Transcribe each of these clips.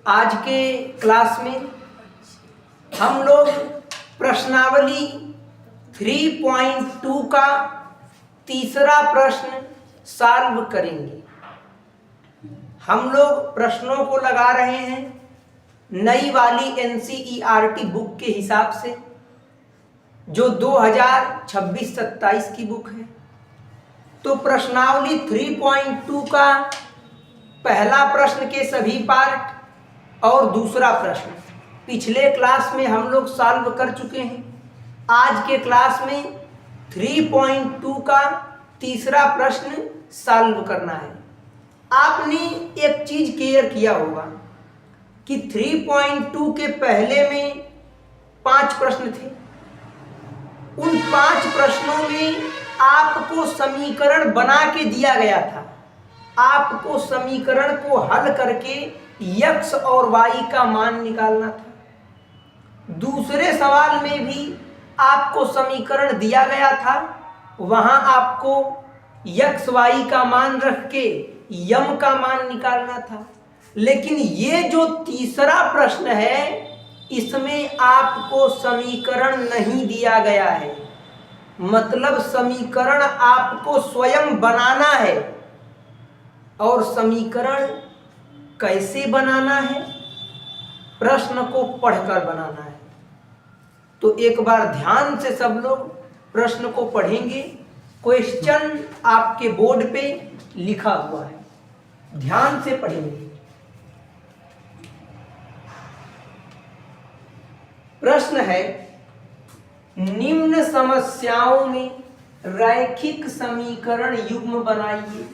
आज के क्लास में हम लोग प्रश्नावली 3.2 का तीसरा प्रश्न सॉल्व करेंगे। हम लोग प्रश्नों को लगा रहे हैं नई वाली NCERT बुक के हिसाब से, जो 2026-27 की बुक है। तो प्रश्नावली 3.2 का पहला प्रश्न के सभी पार्ट और दूसरा प्रश्न पिछले क्लास में हम लोग सॉल्व कर चुके हैं। आज के क्लास में 3.2 का तीसरा प्रश्न सॉल्व करना है। आपने एक चीज क्लियर किया होगा कि 3.2 के पहले में 5 प्रश्न थे। उन 5 प्रश्नों में आपको समीकरण बना के दिया गया था। आपको समीकरण को हल करके x और y का मान निकालना था। दूसरे सवाल में भी आपको समीकरण दिया गया था, वहां आपको x y का मान रख के यम का मान निकालना था। लेकिन ये जो तीसरा प्रश्न है, इसमें आपको समीकरण नहीं दिया गया है। मतलब समीकरण आपको स्वयं बनाना है। और समीकरण कैसे बनाना है? प्रश्न को पढ़कर बनाना है। तो एक बार ध्यान से सब लोग प्रश्न को पढ़ेंगे। क्वेश्चन आपके बोर्ड पे लिखा हुआ है, ध्यान से पढ़ेंगे। प्रश्न है, निम्न समस्याओं में रैखिक समीकरण युग्म बनाइए।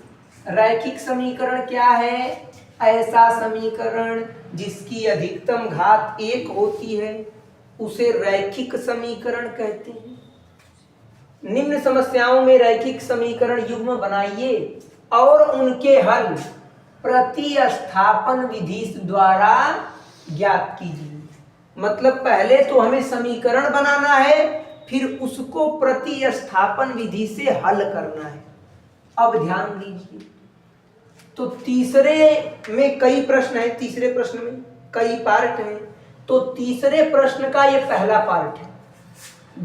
रैखिक समीकरण क्या है? ऐसा समीकरण जिसकी अधिकतम घात 1 होती है, उसे रैखिक समीकरण कहते हैं। निम्न समस्याओं में रैखिक समीकरण युग्म बनाइए और उनके हल प्रतिस्थापन विधि द्वारा ज्ञात कीजिए। मतलब पहले तो हमें समीकरण बनाना है, फिर उसको प्रतिस्थापन विधि से हल करना है। अब ध्यान दीजिए। तो तीसरे में कई प्रश्न हैं, तीसरे प्रश्न में कई पार्ट हैं। तो तीसरे प्रश्न का ये पहला पार्ट है।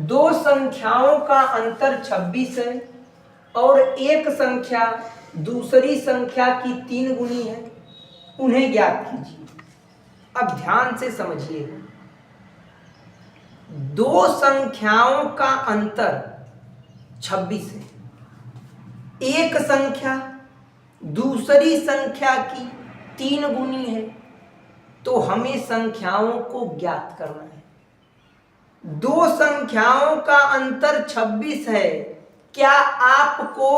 2 संख्याओं का अंतर 26 है और एक संख्या दूसरी संख्या की 3 गुनी है, उन्हें ज्ञात कीजिए। अब ध्यान से समझिएगा। 2 संख्याओं का अंतर 26 है। एक संख्या दूसरी संख्या की 3 गुनी है, तो हमें संख्याओं को ज्ञात करना है। 2 संख्याओं का अंतर 26 है। क्या आपको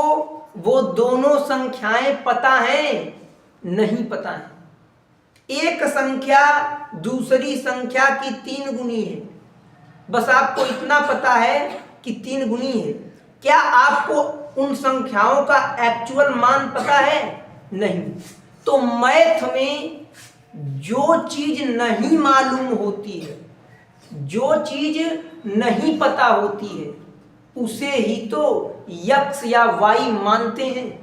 वो दोनों संख्याएं पता हैं? नहीं पता है। एक संख्या दूसरी संख्या की 3 गुनी है, बस आपको इतना पता है कि 3 गुनी है। क्या आपको उन संख्याओं का एक्चुअल मान पता है? नहीं। तो मैथ में जो चीज नहीं मालूम होती है, जो चीज नहीं पता होती है, उसे ही तो x या y मानते हैं।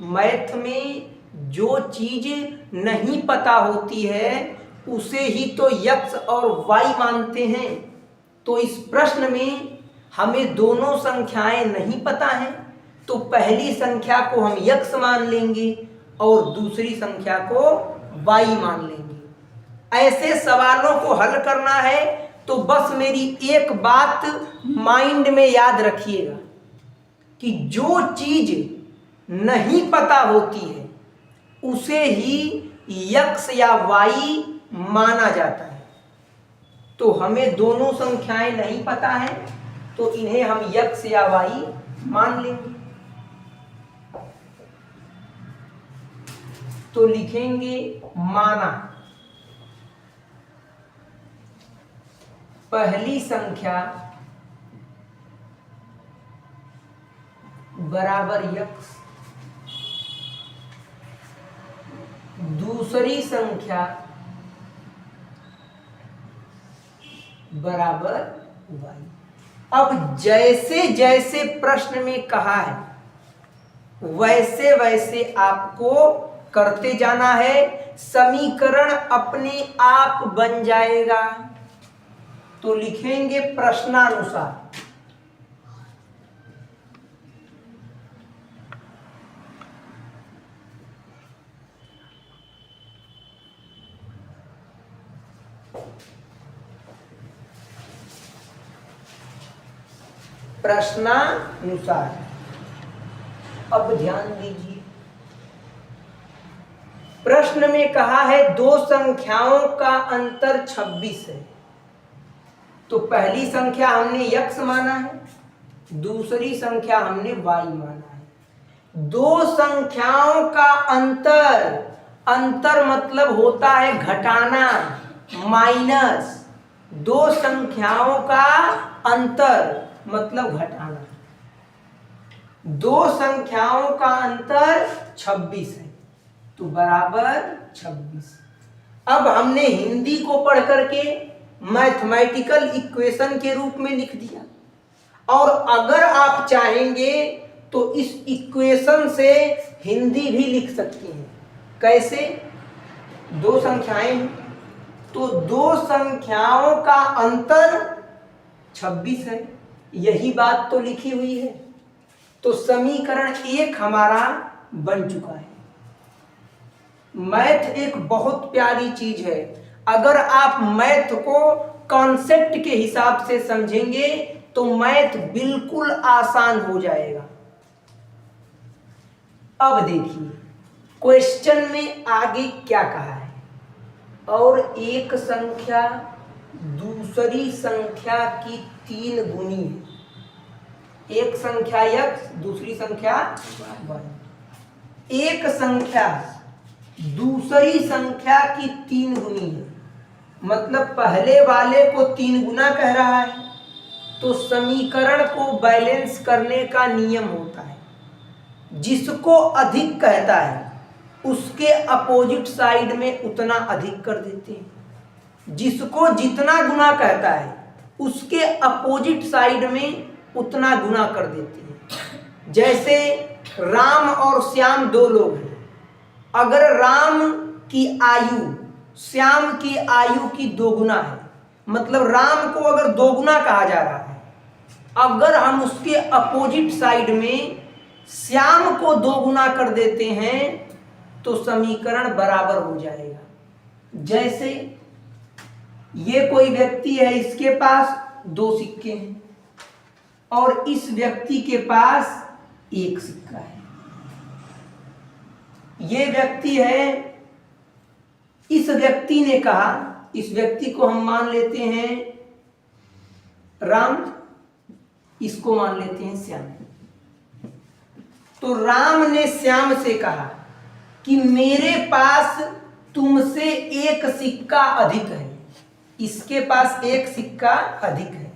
मैथ में जो चीज नहीं पता होती है, उसे ही तो x और y मानते हैं। तो इस प्रश्न में हमें दोनों संख्याएं नहीं पता हैं, तो पहली संख्या को हम x मान लेंगे और दूसरी संख्या को y मान लेंगे। ऐसे सवालों को हल करना है तो बस मेरी एक बात माइंड में याद रखिएगा कि जो चीज नहीं पता होती है, उसे ही x या y माना जाता है। तो हमें दोनों संख्याएं नहीं पता है, तो इन्हें हम x या y मान लेंगे। तो लिखेंगे माना। पहली संख्या बराबर x, दूसरी संख्या बराबर y। अब जैसे जैसे प्रश्न में कहा है, वैसे वैसे आपको करते जाना है, समीकरण अपने आप बन जाएगा। तो लिखेंगे प्रश्नानुसार। प्रश्नानुसार। अब ध्यान दीजिए, प्रश्न में कहा है दो संख्याओं का अंतर 26 है। तो पहली संख्या हमने x माना है, दूसरी संख्या हमने y माना है। दो संख्याओं का अंतर, अंतर मतलब होता है घटाना, माइनस। दो संख्याओं का अंतर मतलब घटाना। दो संख्याओं का अंतर 26 है, तो बराबर 26। अब हमने हिंदी को पढ़ करके मैथमेटिकल इक्वेशन के रूप में लिख दिया, और अगर आप चाहेंगे तो इस इक्वेशन से हिंदी भी लिख सकते हैं। कैसे? दो संख्याएं हैं, तो दो संख्याओं का अंतर 26 है, यही बात तो लिखी हुई है। तो समीकरण 1 हमारा बन चुका है। मैथ एक बहुत प्यारी चीज है। अगर आप मैथ को कॉन्सेप्ट के हिसाब से समझेंगे तो मैथ बिल्कुल आसान हो जाएगा। अब देखिए क्वेश्चन में आगे क्या कहा है, और एक संख्या दूसरी संख्या की 3 गुनी है। एक संख्या x, दूसरी संख्या y। एक संख्या दूसरी संख्या की 3 गुनी है, मतलब पहले वाले को 3 गुना कह रहा है। तो समीकरण को बैलेंस करने का नियम होता है, जिसको अधिक कहता है उसके अपोजिट साइड में उतना अधिक कर देते हैं, जिसको जितना गुना कहता है उसके अपोजिट साइड में उतना गुना कर देते हैं। जैसे राम और श्याम दो लोग हैं, अगर राम की आयु श्याम की आयु की 2 गुना है, मतलब राम को अगर 2 गुना कहा जा रहा है, अगर हम उसके अपोजिट साइड में श्याम को 2 गुना कर देते हैं तो समीकरण बराबर हो जाएगा। जैसे ये कोई व्यक्ति है, इसके पास 2 सिक्के हैं और इस व्यक्ति के पास 1 सिक्का है। ये व्यक्ति है, इस व्यक्ति ने कहा, इस व्यक्ति को हम मान लेते हैं राम, इसको मान लेते हैं श्याम। तो राम ने श्याम से कहा कि मेरे पास तुमसे 1 सिक्का अधिक है, इसके पास 1 सिक्का अधिक है।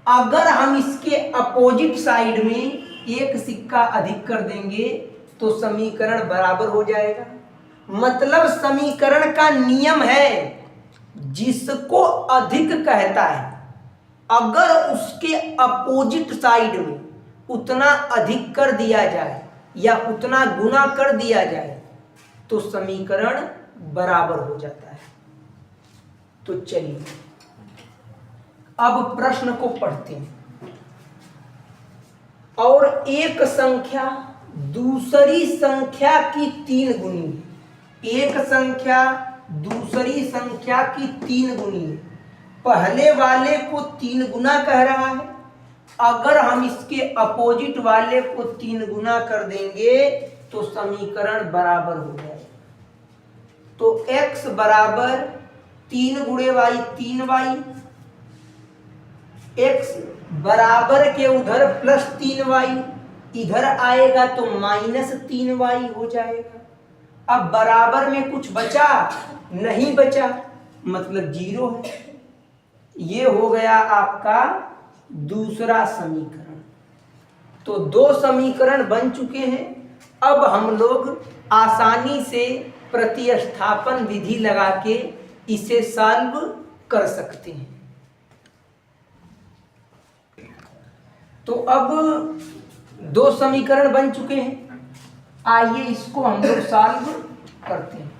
अगर हम इसके अपोजिट साइड में 1 सिक्का अधिक कर देंगे तो समीकरण बराबर हो जाएगा। मतलब समीकरण का नियम है, जिसको अधिक कहता है अगर उसके अपोजिट साइड में उतना अधिक कर दिया जाए या उतना गुना कर दिया जाए तो समीकरण बराबर हो जाता है। तो चलिए अब प्रश्न को पढ़ते हैं। और एक संख्या दूसरी संख्या की 3 गुनी है। एक संख्या दूसरी संख्या की 3 गुनी है। पहले वाले को 3 गुना कह रहा है, अगर हम इसके अपोजिट वाले को 3 गुना कर देंगे तो समीकरण बराबर हो जाएगा। तो x बराबर 3 गुणे y 3y, x बराबर के उधर प्लस 3y, इधर आएगा तो माइनस 3y हो जाएगा। अब बराबर में कुछ बचा नहीं, बचा मतलब 0 है। ये हो गया आपका दूसरा समीकरण। तो 2 समीकरण बन चुके हैं। अब हम लोग आसानी से प्रतिस्थापन विधि लगा के इसे सॉल्व कर सकते हैं। तो अब 2 समीकरण बन चुके हैं, आइए इसको हम लोग सॉल्व करते हैं।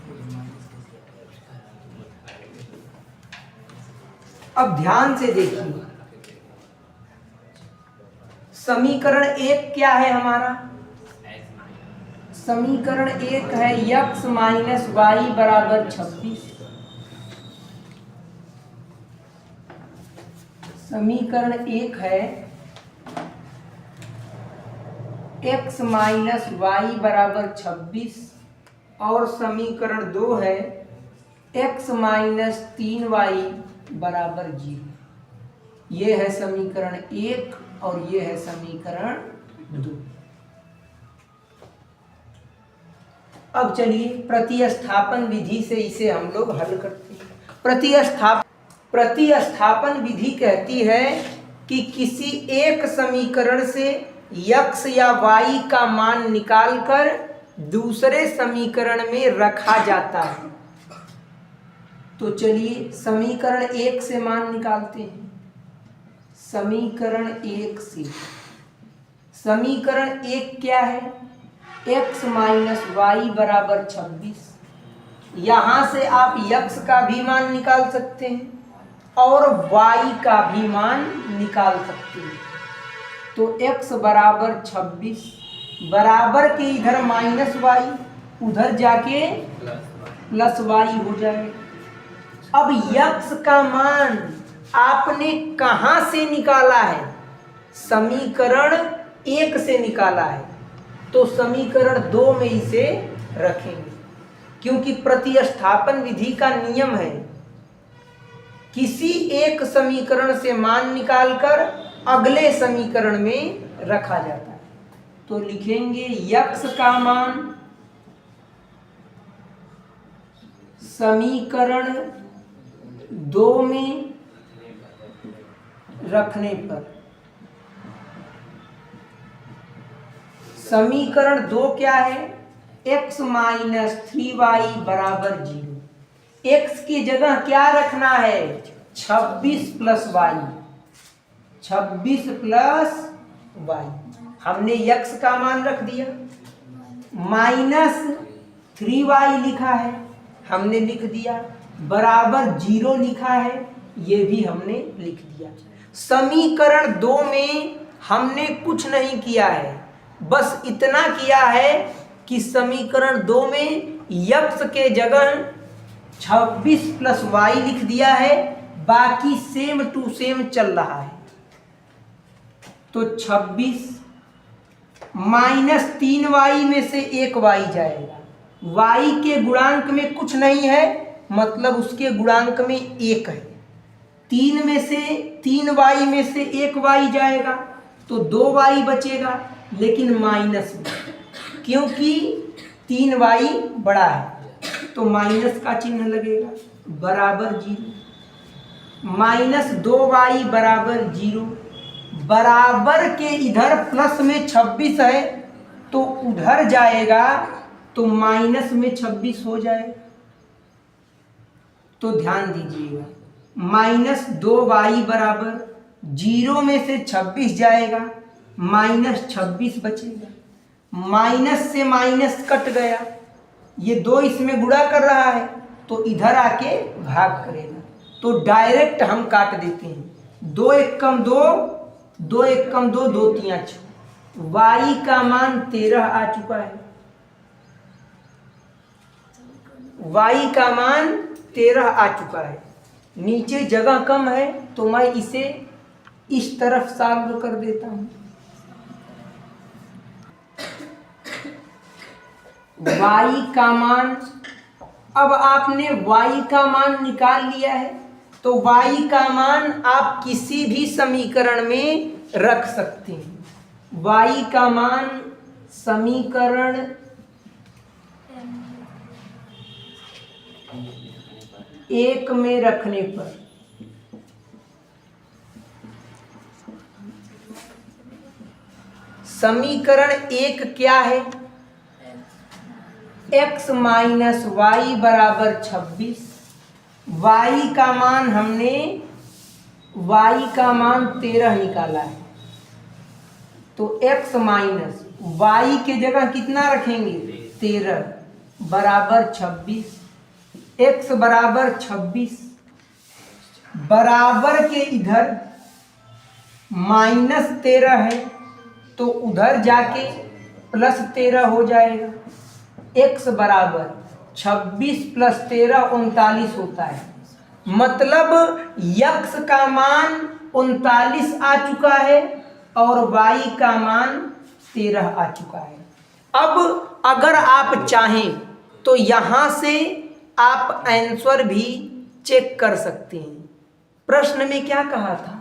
अब ध्यान से देखिए, समीकरण 1 क्या है हमारा? समीकरण 1 है x माइनस वाई बराबर 26। समीकरण 1 है x माइनस वाई बराबर 26 और समीकरण 2 है x माइनस 3y बराबर 0। ये है समीकरण 1 और ये है समीकरण 2। अब चलिए प्रतिस्थापन विधि से इसे हम लोग हल करते हैं। प्रतिस्थापन विधि कहती है कि किसी एक समीकरण से x या y का मान निकालकर दूसरे समीकरण में रखा जाता है। तो चलिए समीकरण 1 से मान निकालते हैं। समीकरण 1 से, समीकरण 1 क्या है? x माइनस वाई बराबर 26। यहाँ से आप x का भी मान निकाल सकते हैं और y का भी मान निकाल सकते हैं। तो x बराबर 26 बराबर के इधर माइनस वाई, उधर जाके प्लस वाई हो जाएगा। अब x का मान आपने कहाँ से निकाला है? समीकरण 1 से निकाला है, तो समीकरण 2 में इसे रखेंगे, क्योंकि प्रतिस्थापन विधि का नियम है किसी एक समीकरण से मान निकालकर अगले समीकरण में रखा जाता है। तो लिखेंगे x का मान समीकरण 2 में रखने पर, समीकरण 2 क्या है? x माइनस 3y बराबर 0। x की जगह क्या रखना है? 26 प्लस वाई, 26 प्लस वाई। हमने x का मान रख दिया, माइनस 3y लिखा है, हमने लिख दिया, बराबर 0 लिखा है, ये भी हमने लिख दिया। समीकरण 2 में हमने कुछ नहीं किया है, बस इतना किया है कि समीकरण 2 में x के जगह 26 प्लस वाई लिख दिया है, बाकी सेम टू सेम चल रहा है। तो 26 माइनस 3y में से 1y जाएगा, y के गुणांक में कुछ नहीं है, मतलब उसके गुणांक में 1 है। 3 में से 3y में से 1y जाएगा, तो 2y बचेगा, लेकिन माइनस में, क्योंकि 3y बड़ा है तो माइनस का चिन्ह लगेगा, बराबर 0। माइनस 2y बराबर 0, बराबर के इधर प्लस में 26 है तो उधर जाएगा, तो माइनस में 26 हो जाएगा। तो ध्यान दीजिएगा, माइनस 2y बराबर 0 में से 26 जाएगा, माइनस 26 बचेगा, माइनस से माइनस कट गया, ये 2 इसमें गुणा कर रहा है तो इधर आके भाग करेगा, तो डायरेक्ट हम काट देते हैं। 2 एक कम 2, 2 एक कम 2, 2 तिया 6, y का मान 13 आ चुका है, y का मान 13 आ चुका है। नीचे जगह कम है तो मैं इसे इस तरफ सॉल्व कर देता हूं। y का मान, अब आपने y का मान निकाल लिया है, तो y का मान आप किसी भी समीकरण में रख सकते हैं। y का मान समीकरण 1 में रखने पर, समीकरण 1 क्या है? x माइनस वाई बराबर 26। y का मान हमने, y का मान 13 निकाला है, तो x माइनस y के जगह कितना रखेंगे? 13, बराबर 26, x बराबर 26, बराबर के इधर -13 है तो उधर जाके +13 हो जाएगा। x बराबर 26 + 13 39 होता है। मतलब x का मान 39 आ चुका है और y का मान 13 आ चुका है। अब अगर आप चाहें तो यहाँ से आप आंसर भी चेक कर सकते हैं। प्रश्न में क्या कहा था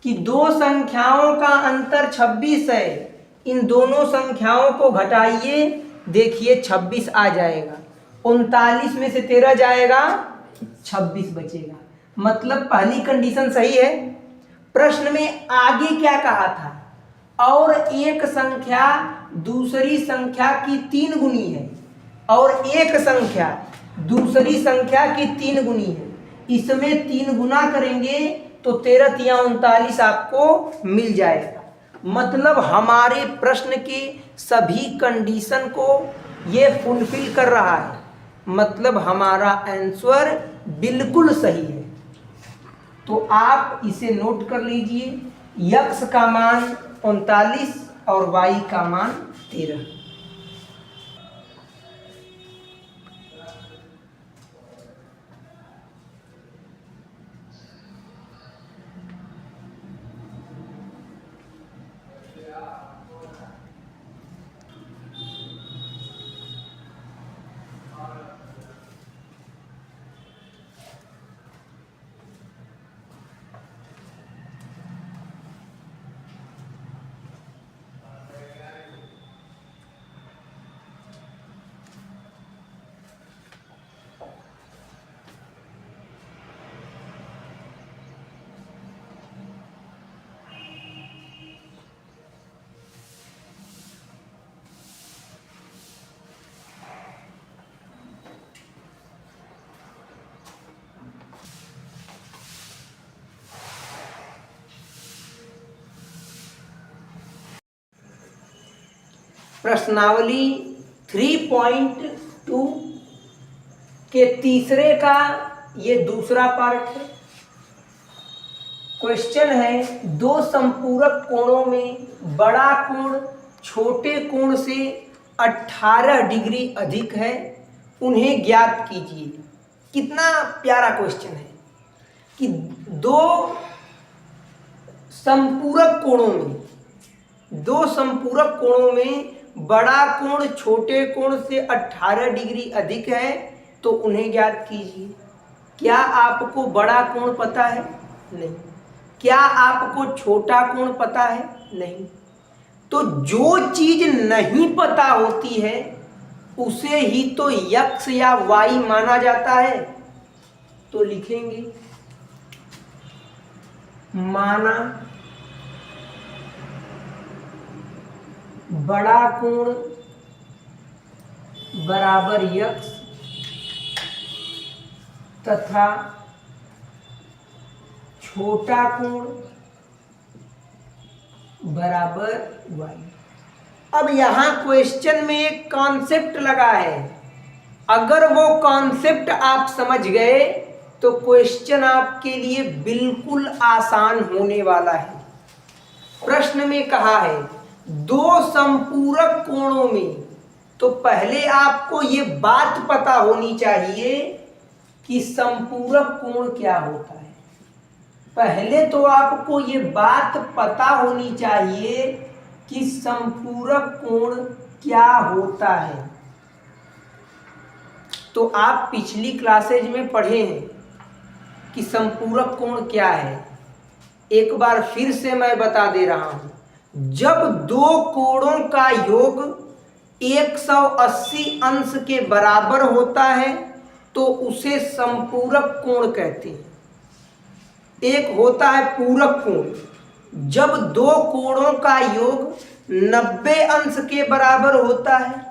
कि दो संख्याओं का अंतर 26 है, इन दोनों संख्याओं को घटाइए, देखिए 26 आ जाएगा, 39 में से 13 जाएगा, 26 बचेगा। मतलब पहली कंडीशन सही है। प्रश्न में आगे क्या कहा था, और एक संख्या दूसरी संख्या की 3 गुनी है, और एक संख्या दूसरी संख्या की 3 गुनी है, इसमें 3 गुना करेंगे तो 13 × 39 आपको मिल जाएगा। मतलब हमारे प्रश्न के सभी कंडीशन को ये फुलफिल कर रहा है, मतलब हमारा आंसर बिल्कुल सही है। तो आप इसे नोट कर लीजिए, x का मान 39 और y का मान 13। प्रश्नावली 3.2 के तीसरे का ये दूसरा पार्ट है। क्वेश्चन है, दो संपूरक कोणों में बड़ा कोण छोटे कोण से 18 डिग्री अधिक है, उन्हें ज्ञात कीजिए। कितना प्यारा क्वेश्चन है कि दो संपूरक कोणों में बड़ा कोण छोटे कोण से 18 डिग्री अधिक है तो उन्हें ज्ञात कीजिए। क्या आपको बड़ा कोण पता है? नहीं। क्या आपको छोटा कोण पता है? नहीं। तो जो चीज नहीं पता होती है उसे ही तो x या y माना जाता है। तो लिखेंगे, माना बड़ा कोण बराबर x तथा छोटा कोण बराबर y। अब यहां क्वेश्चन में एक कॉन्सेप्ट लगा है, अगर वो कॉन्सेप्ट आप समझ गए तो क्वेश्चन आपके लिए बिल्कुल आसान होने वाला है। प्रश्न में कहा है दो संपूरक कोणों में, तो पहले आपको ये बात पता होनी चाहिए कि संपूरक कोण क्या होता है। पहले तो आपको ये बात पता होनी चाहिए कि संपूरक कोण क्या होता है। तो आप पिछली क्लासेज में पढ़े हैं कि संपूरक कोण क्या है। एक बार फिर से मैं बता दे रहा हूं, जब दो कोणों का योग 180 अंश के बराबर होता है तो उसे संपूरक कोण कहते हैं। एक होता है पूरक कोण, जब दो कोणों का योग 90 अंश के बराबर होता है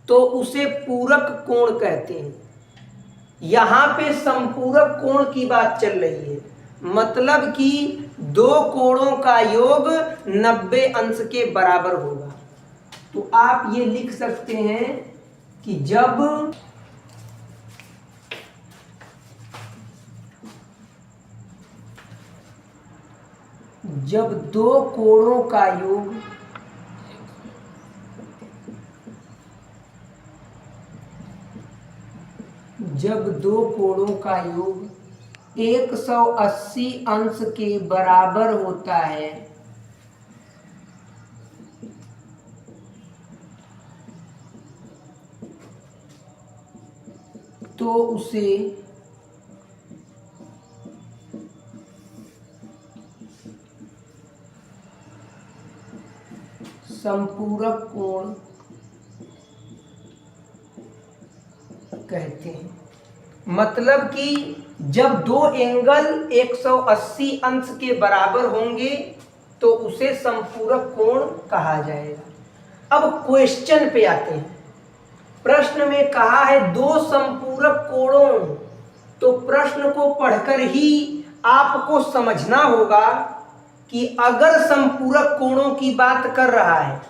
तो उसे पूरक कोण कहते हैं। यहाँ पे संपूरक कोण की बात चल रही है, मतलब कि दो कोणों का योग 90 अंश के बराबर होगा। तो आप ये लिख सकते हैं कि जब दो कोणों का योग जब दो कोणों का योग 180 अंश के बराबर होता है तो उसे संपूरक कोण कहते हैं। मतलब कि जब दो एंगल 180 अंश के बराबर होंगे तो उसे संपूरक कोण कहा जाएगा। अब क्वेश्चन पे आते हैं। प्रश्न में कहा है दो संपूरक कोणों, तो प्रश्न को पढ़कर ही आपको समझना होगा कि अगर संपूरक कोणों की बात कर रहा है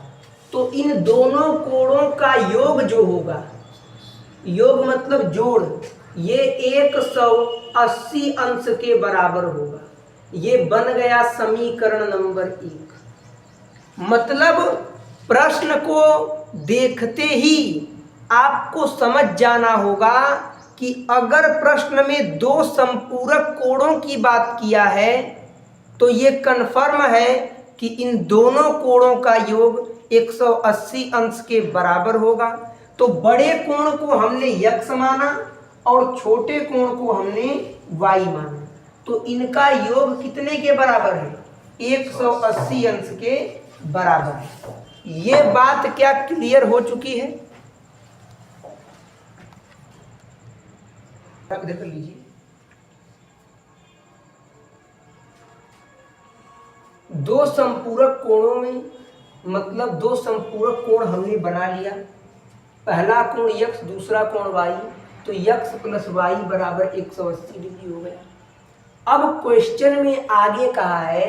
तो इन दोनों कोणों का योग जो होगा, योग मतलब जोड़, ये 180 अंश के बराबर होगा। ये बन गया समीकरण नंबर 1। मतलब प्रश्न को देखते ही आपको समझ जाना होगा कि अगर प्रश्न में दो संपूरक कोणों की बात किया है तो ये कन्फर्म है कि इन दोनों कोणों का योग 180 अंश के बराबर होगा। तो बड़े कोण को हमने x माना और छोटे कोण को हमने y माना, तो इनका योग कितने के बराबर है? 180 अंश के बराबर है। ये बात क्या क्लियर हो चुकी है? देख लीजिए, दो संपूरक कोणों में, मतलब दो संपूरक कोण हमने बना लिया। पहला कोण x, दूसरा कोण y, तो x प्लस y बराबर 180 डिग्री हो गया। अब क्वेश्चन में आगे कहा है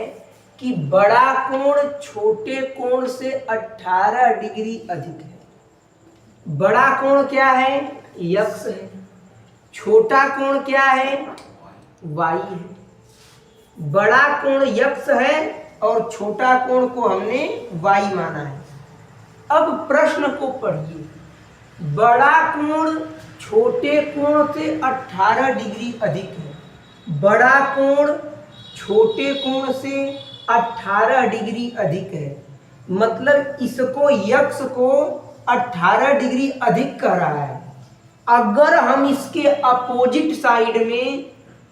कि बड़ा कोण छोटे कोण से 18 डिग्री अधिक है। बड़ा कोण क्या है? x है। छोटा कोण क्या है? y है। बड़ा कोण x है और छोटा कोण को हमने y माना है। अब प्रश्न को पढ़िए। बड़ा कोण छोटे कोण से 18 डिग्री अधिक है। बड़ा कोण छोटे कोण से 18 डिग्री अधिक है, मतलब इसको x को 18 डिग्री अधिक कह रहा है। अगर हम इसके अपोजिट साइड में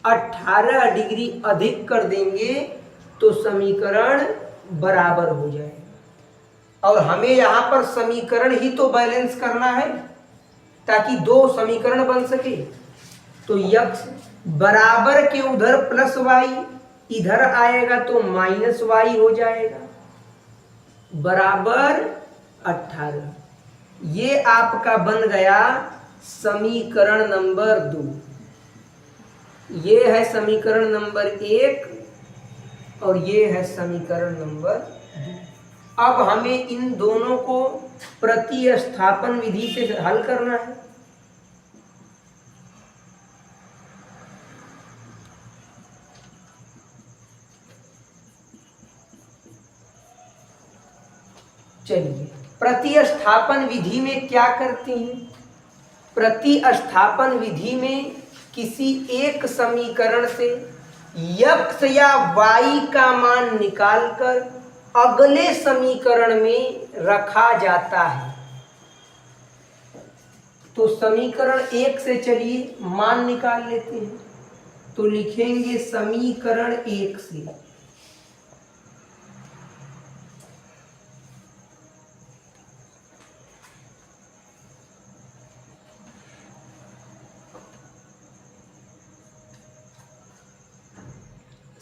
18 डिग्री अधिक कर देंगे तो समीकरण बराबर हो जाएगा। और हमें यहाँ पर समीकरण ही तो बैलेंस करना है ताकि दो समीकरण बन सके। तो x बराबर के उधर प्लस y, इधर आएगा तो माइनस y हो जाएगा, बराबर 18। ये आपका बन गया समीकरण नंबर 2। ये है समीकरण नंबर 1 और ये है समीकरण नंबर 2। अब हमें इन दोनों को प्रतिस्थापन विधि से हल करना है। चलिए, प्रतिस्थापन विधि में क्या करते हैं? प्रतिस्थापन विधि में किसी एक समीकरण से x या y का मान निकालकर अगले समीकरण में रखा जाता है। तो समीकरण 1 से चलिए मान निकाल लेते हैं। तो लिखेंगे समीकरण 1 से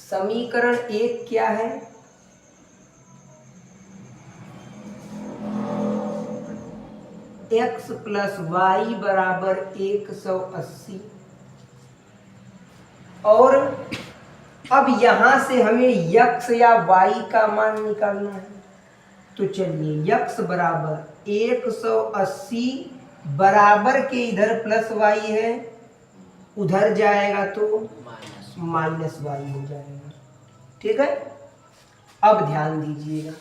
समीकरण 1 क्या है? x प्लस वाई बराबर 180। और अब यहां से हमें x या y का मान निकालना है। तो चलिए, x बराबर 180 बराबर के इधर प्लस वाई है, उधर जाएगा तो माइनस वाई हो जाएगा। ठीक है, अब ध्यान दीजिएगा,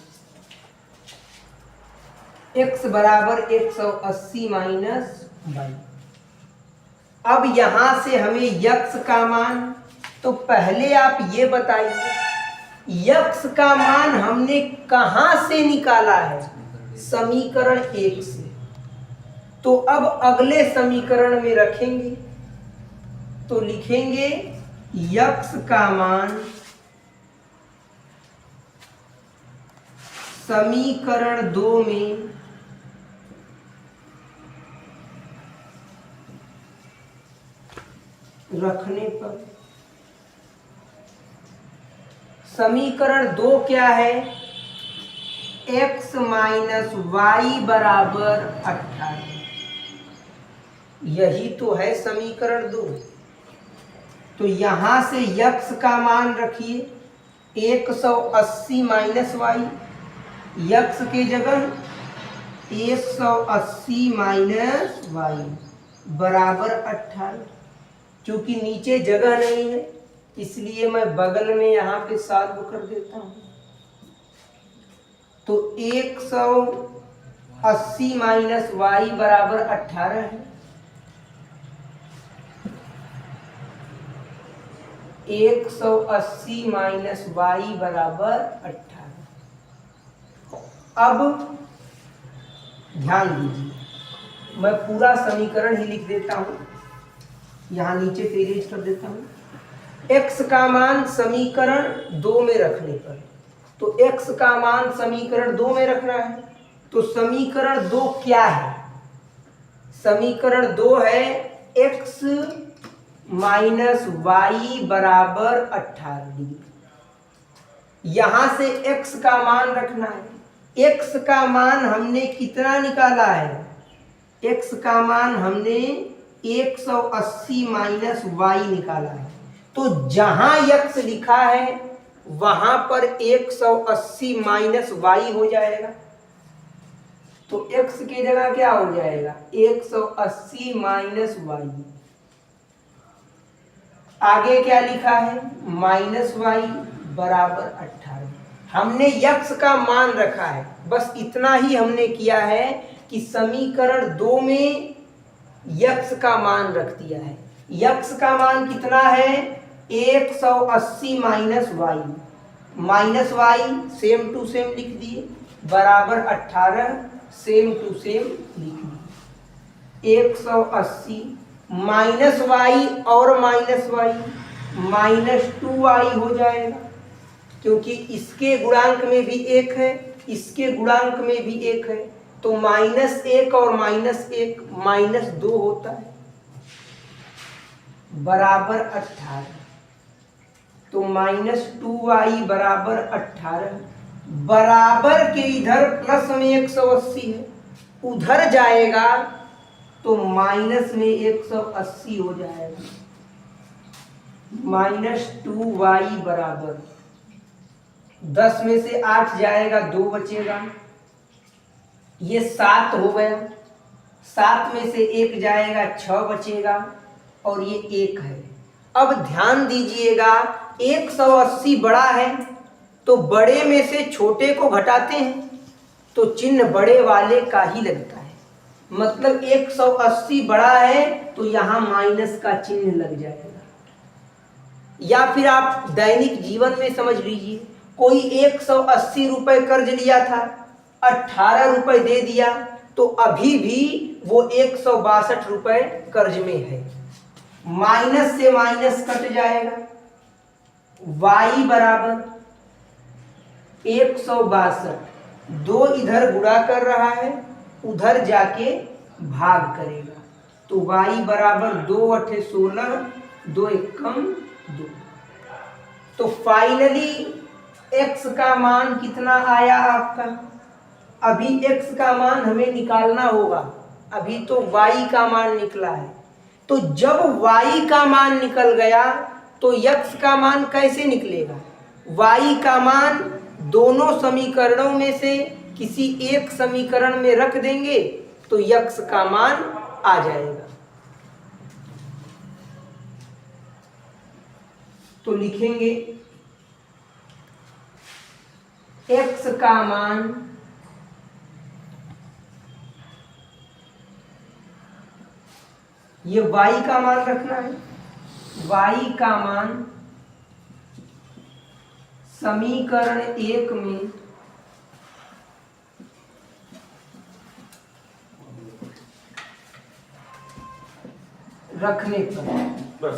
x बराबर 180 माइनस वाई। अब यहां से हमें x का मान, तो पहले आप ये बताइए x का मान हमने कहां से निकाला है? समीकरण 1 से। तो अब अगले समीकरण में रखेंगे, तो लिखेंगे x का मान समीकरण 2 में रखने पर, समीकरण 2 क्या है? x माइनस वाई बराबर 18, यही तो है समीकरण 2। तो यहां से x का मान रखिए 180 माइनस वाई, x के जगह 180 माइनस वाई बराबर 18। क्योंकि नीचे जगह नहीं है इसलिए मैं बगल में यहाँ पे सॉल्व कर देता हूँ। तो 180 माइनस वाई बराबर 18 है। 180 माइनस वाई बराबर 18। अब ध्यान दीजिए, मैं पूरा समीकरण ही लिख देता हूँ, यहाँ नीचे पेरेज कर देता हूँ। x का मान समीकरण 2 में रखने पर, तो x का मान समीकरण 2 में रखना है। तो समीकरण 2 क्या है? समीकरण 2 है x माइनस वाई बराबर 18 डिग्री। यहां से x का मान रखना है। x का मान हमने कितना निकाला है? x का मान हमने 180 माइनस वाई निकाला है। तो जहां x लिखा है वहां पर 180 माइनस वाई हो जाएगा। तो x की जगह क्या हो जाएगा? 180 माइनस वाई। आगे क्या लिखा है? माइनस वाई बराबर 18। हमने x का मान रखा है, बस इतना ही हमने किया है कि समीकरण 2 में x का मान रख दिया है। x का मान कितना है? 180 minus y, minus y same to same लिख दिए, बराबर 18 सेम टू सेम लिख दिए। 180 माइनस वाई और माइनस वाई माइनस 2y हो जाएगा, क्योंकि इसके गुणांक में भी 1 है, इसके गुणांक में भी 1 है। तो -1 और -1 -2 होता है, बराबर 18। तो -2y बराबर 18, बराबर के इधर प्लस में 180 है, उधर जाएगा तो माइनस में 180 हो जाएगा। -2y बराबर 10 में से 8 जाएगा, 2 बचेगा, ये 7 हो गया। 7 में से 1 जाएगा, 6 बचेगा, और ये 1 है। अब ध्यान दीजिएगा, 180 बड़ा है तो बड़े में से छोटे को घटाते हैं तो चिन्ह बड़े वाले का ही लगता है। मतलब 180 बड़ा है तो यहाँ माइनस का चिन्ह लग जाएगा। या फिर आप दैनिक जीवन में समझ लीजिए, कोई 180 रुपए कर्ज लिया था, 18 रुपए दे दिया, तो अभी भी वो 162 रुपए कर्ज में है। माइनस से माइनस कट जाएगा, y बराबर 162, 2 इधर गुणा कर रहा है, उधर जाके भाग करेगा, तो y बराबर 2 × 16, 2 × 2। तो फाइनली x का मान कितना आया आपका? अभी x का मान हमें निकालना होगा, अभी तो y का मान निकला है। तो जब y का मान निकल गया तो x का मान कैसे निकलेगा? y का मान दोनों समीकरणों में से किसी एक समीकरण में रख देंगे तो यक्स का मान आ जाएगा। तो लिखेंगे एक्स का मान ये y का मान रखना है, y का मान समीकरण 1 में रखने पर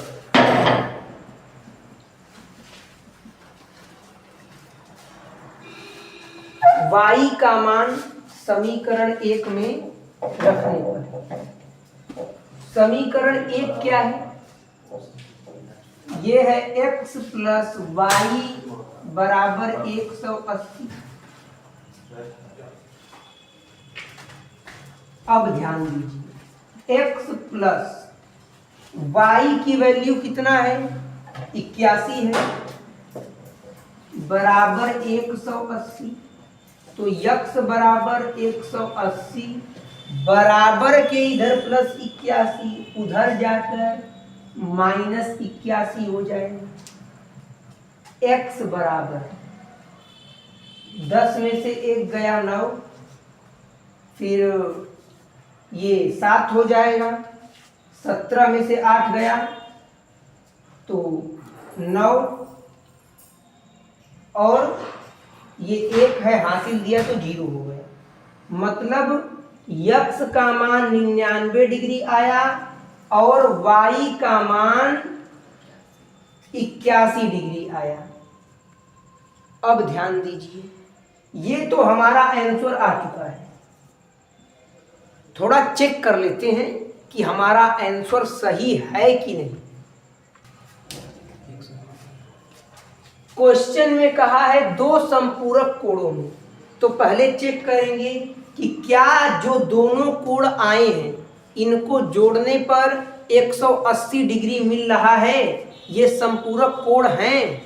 y का मान समीकरण 1 में रखने पर, समीकरण 1 क्या है? ये है x प्लस वाई बराबर 180। अब ध्यान दीजिए, x प्लस वाई की वैल्यू कितना है? 81 है, बराबर 180। तो x बराबर 180 बराबर के इधर प्लस 81 उधर जाकर माइनस 81 हो जाएगा। x बराबर 10 में से 1 गया 9, फिर ये 7 हो जाएगा, 17 में से 8 गया तो 9, और ये 1 है हासिल दिया तो 0 हो गया। मतलब x का मान 99 डिग्री आया और y का मान 81 डिग्री आया। अब ध्यान दीजिए, ये तो हमारा आंसर आ चुका है। थोड़ा चेक कर लेते हैं कि हमारा आंसर सही है कि नहीं। क्वेश्चन में कहा है दो संपूरक कोणों में, तो पहले चेक करेंगे कि क्या जो दोनों कोण आए हैं इनको जोड़ने पर 180 डिग्री मिल रहा है, ये संपूरक कोण हैं।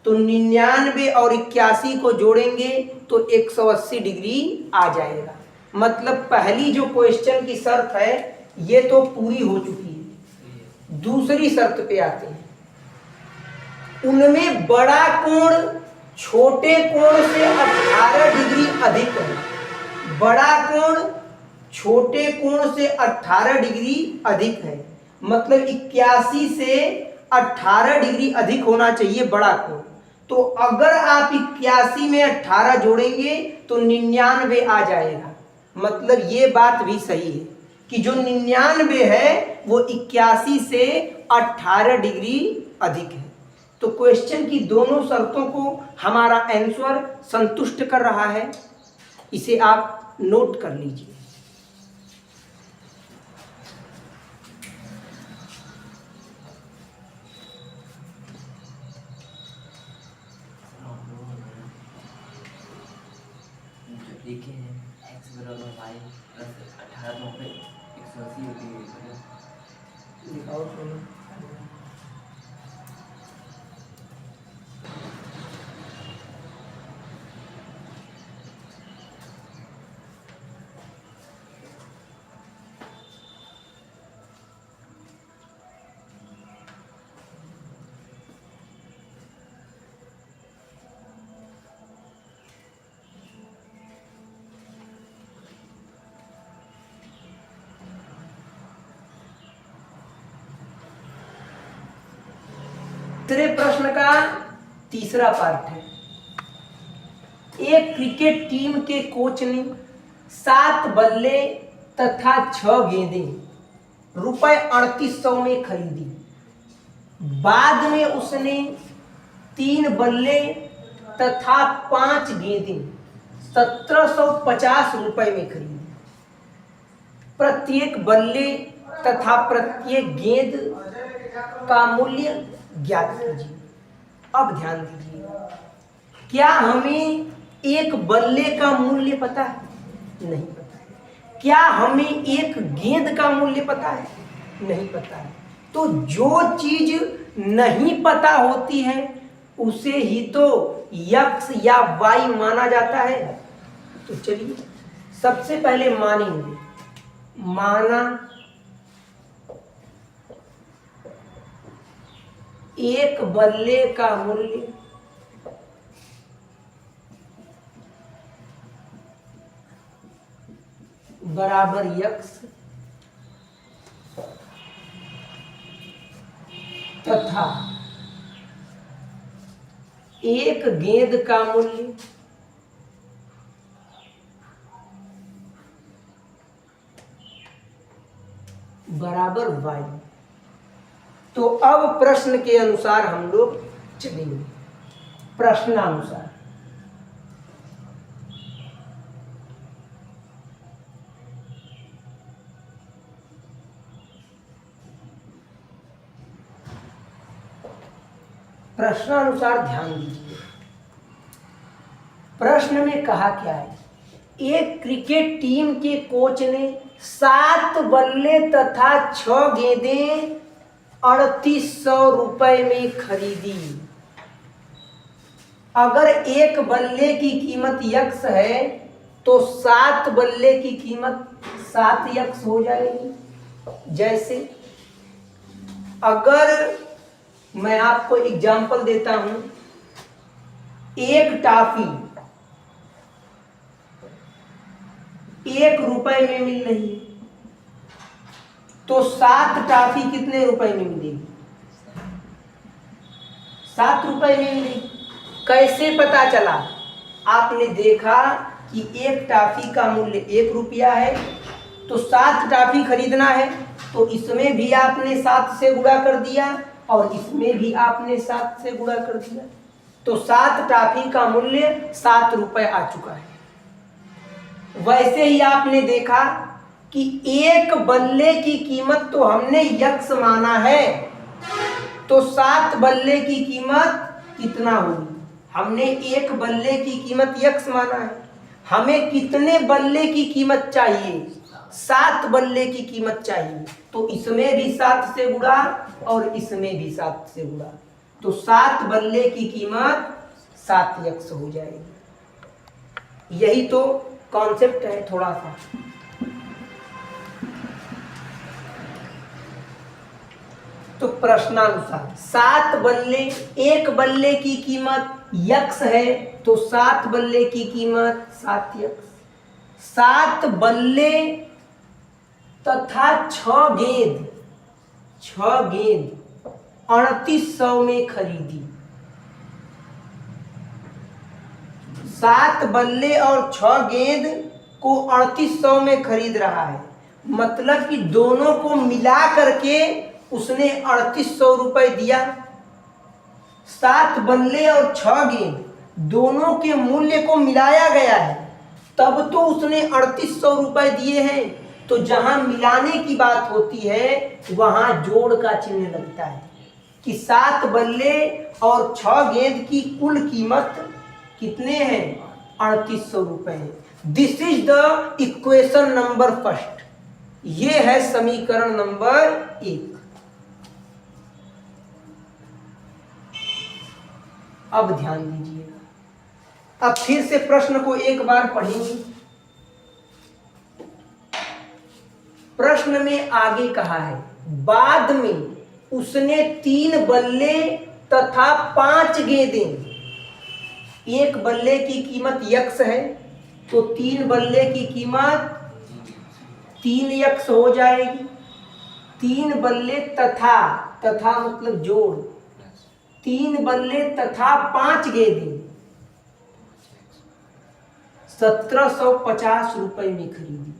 तो 99 और 81 को जोड़ेंगे तो 180 डिग्री आ जाएगा। मतलब पहली जो क्वेश्चन की शर्त है ये तो पूरी हो चुकी है। दूसरी शर्त पे आते हैं, उनमें बड़ा कोण छोटे कोण से 18 डिग्री अधिक है। बड़ा कोण छोटे कोण से 18 डिग्री अधिक है, मतलब 81 से 18 डिग्री अधिक होना चाहिए बड़ा कोण। तो अगर आप 81 में 18 जोड़ेंगे तो 99 आ जाएगा। मतलब ये बात भी सही है कि जो 99 है वो 81 से 18 डिग्री अधिक है। तो क्वेश्चन की दोनों शर्तों को हमारा आंसर संतुष्ट कर रहा है, इसे आप नोट कर लीजिए। देखे हैं x बराबर y प्लस 18 पे 180 होती है। दिखाओ सोना। तीसरे प्रश्न का तीसरा पार्ट है। एक क्रिकेट टीम के कोच ने 7 बल्ले तथा 6 गेंदें रुपए 3800 में खरीदी। बाद में उसने 3 बल्ले तथा 5 गेंदें 1750 रुपए में खरीदी। प्रत्येक बल्ले तथा प्रत्येक गेंद का मूल्य ज्ञात कीजिए। अब ध्यान दीजिए, क्या हमें एक बल्ले का मूल्य पता है? नहीं पता है। क्या हमें एक गेंद का मूल्य पता है? नहीं पता है। तो जो चीज नहीं पता होती है उसे ही तो x या y माना जाता है। तो चलिए सबसे पहले मानेंगे माना एक बल्ले का मूल्य बराबर यक्स तथा एक गेंद का मूल्य बराबर वाई। तो अब प्रश्न के अनुसार हम लोग चलेंगे। प्रश्नानुसार प्रश्नानुसार ध्यान दीजिए। प्रश्न में कहा क्या है, एक क्रिकेट टीम के कोच ने 7 बल्ले तथा 6 गेंदें 3800 रुपए में खरीदी। अगर एक बल्ले की कीमत यक्स है तो 7 बल्ले की कीमत 7 यक्स हो जाएगी। जैसे अगर मैं आपको एग्जांपल देता हूं, एक टॉफी 1 रुपए में मिल रही है तो 7 टॉफी कितने रुपए में मिलेगी? 7 रुपए में मिलेगी। कैसे पता चला? आपने देखा कि एक टॉफी का मूल्य 1 रुपया है तो 7 टॉफी खरीदना है तो इसमें भी आपने 7 से गुणा कर दिया और इसमें भी आपने 7 से गुणा कर दिया तो 7 टॉफी का मूल्य 7 रुपए आ चुका है। वैसे ही आपने देखा कि एक बल्ले की कीमत तो हमने यक्स माना है तो 7 बल्ले की कीमत कितना होगी? हमने एक बल्ले की कीमत यक्स माना है। हमें कितने बल्ले की कीमत चाहिए? 7 बल्ले की कीमत चाहिए तो इसमें भी 7 से गुणा और इसमें भी 7 से गुणा तो 7 बल्ले की कीमत 7 यक्स हो जाएगी। यही तो कॉन्सेप्ट है थोड़ा सा। तो प्रश्नानुसार 7 बल्ले, एक बल्ले की कीमत यक्स है तो 7 बल्ले की कीमत 7 यक्स। 7 बल्ले तथा 6 गेंद 3800 में खरीदी। 7 बल्ले और 6 गेंद को 3800 में खरीद रहा है, मतलब कि दोनों को मिला करके उसने 3800 रुपए दिया। 7 बल्ले और 6 गेंद दोनों के मूल्य को मिलाया गया है तब तो उसने 3800 रुपए दिए हैं। तो जहां मिलाने की बात होती है वहां जोड़ का चिन्ह लगता है कि 7 बल्ले और 6 गेंद की कुल कीमत कितने हैं? 3800 रुपए है। This is the equation number first. ये है समीकरण नंबर 1। अब ध्यान दीजिएगा। अब फिर से प्रश्न को एक बार पढ़ेंगे। प्रश्न में आगे कहा है, बाद में उसने 3 बल्ले तथा 5 गेंदें, एक बल्ले की कीमत यक्स है तो 3 बल्ले की कीमत 3 यक्स हो जाएगी। 3 बल्ले तथा मतलब जोड़, 3 बल्ले तथा 5 गेंदें 1750 रुपए में खरीदी।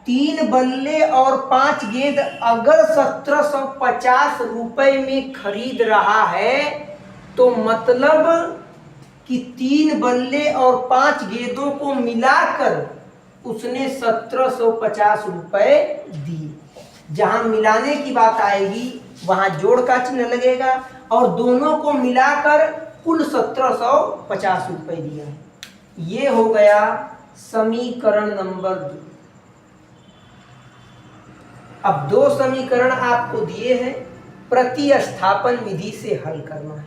3 बल्ले और 5 गेंद अगर 1750 रुपए में खरीद रहा है तो मतलब कि 3 बल्ले और 5 गेंदों को मिलाकर उसने 1750 रुपए दिए। जहां मिलाने की बात आएगी वहां जोड़ का चिन्ह लगेगा और दोनों को मिलाकर कुल 1750 रुपए दिया है। ये हो गया समीकरण नंबर 2। अब 2 समीकरण आपको दिए हैं, प्रतिस्थापन विधि से हल करना है।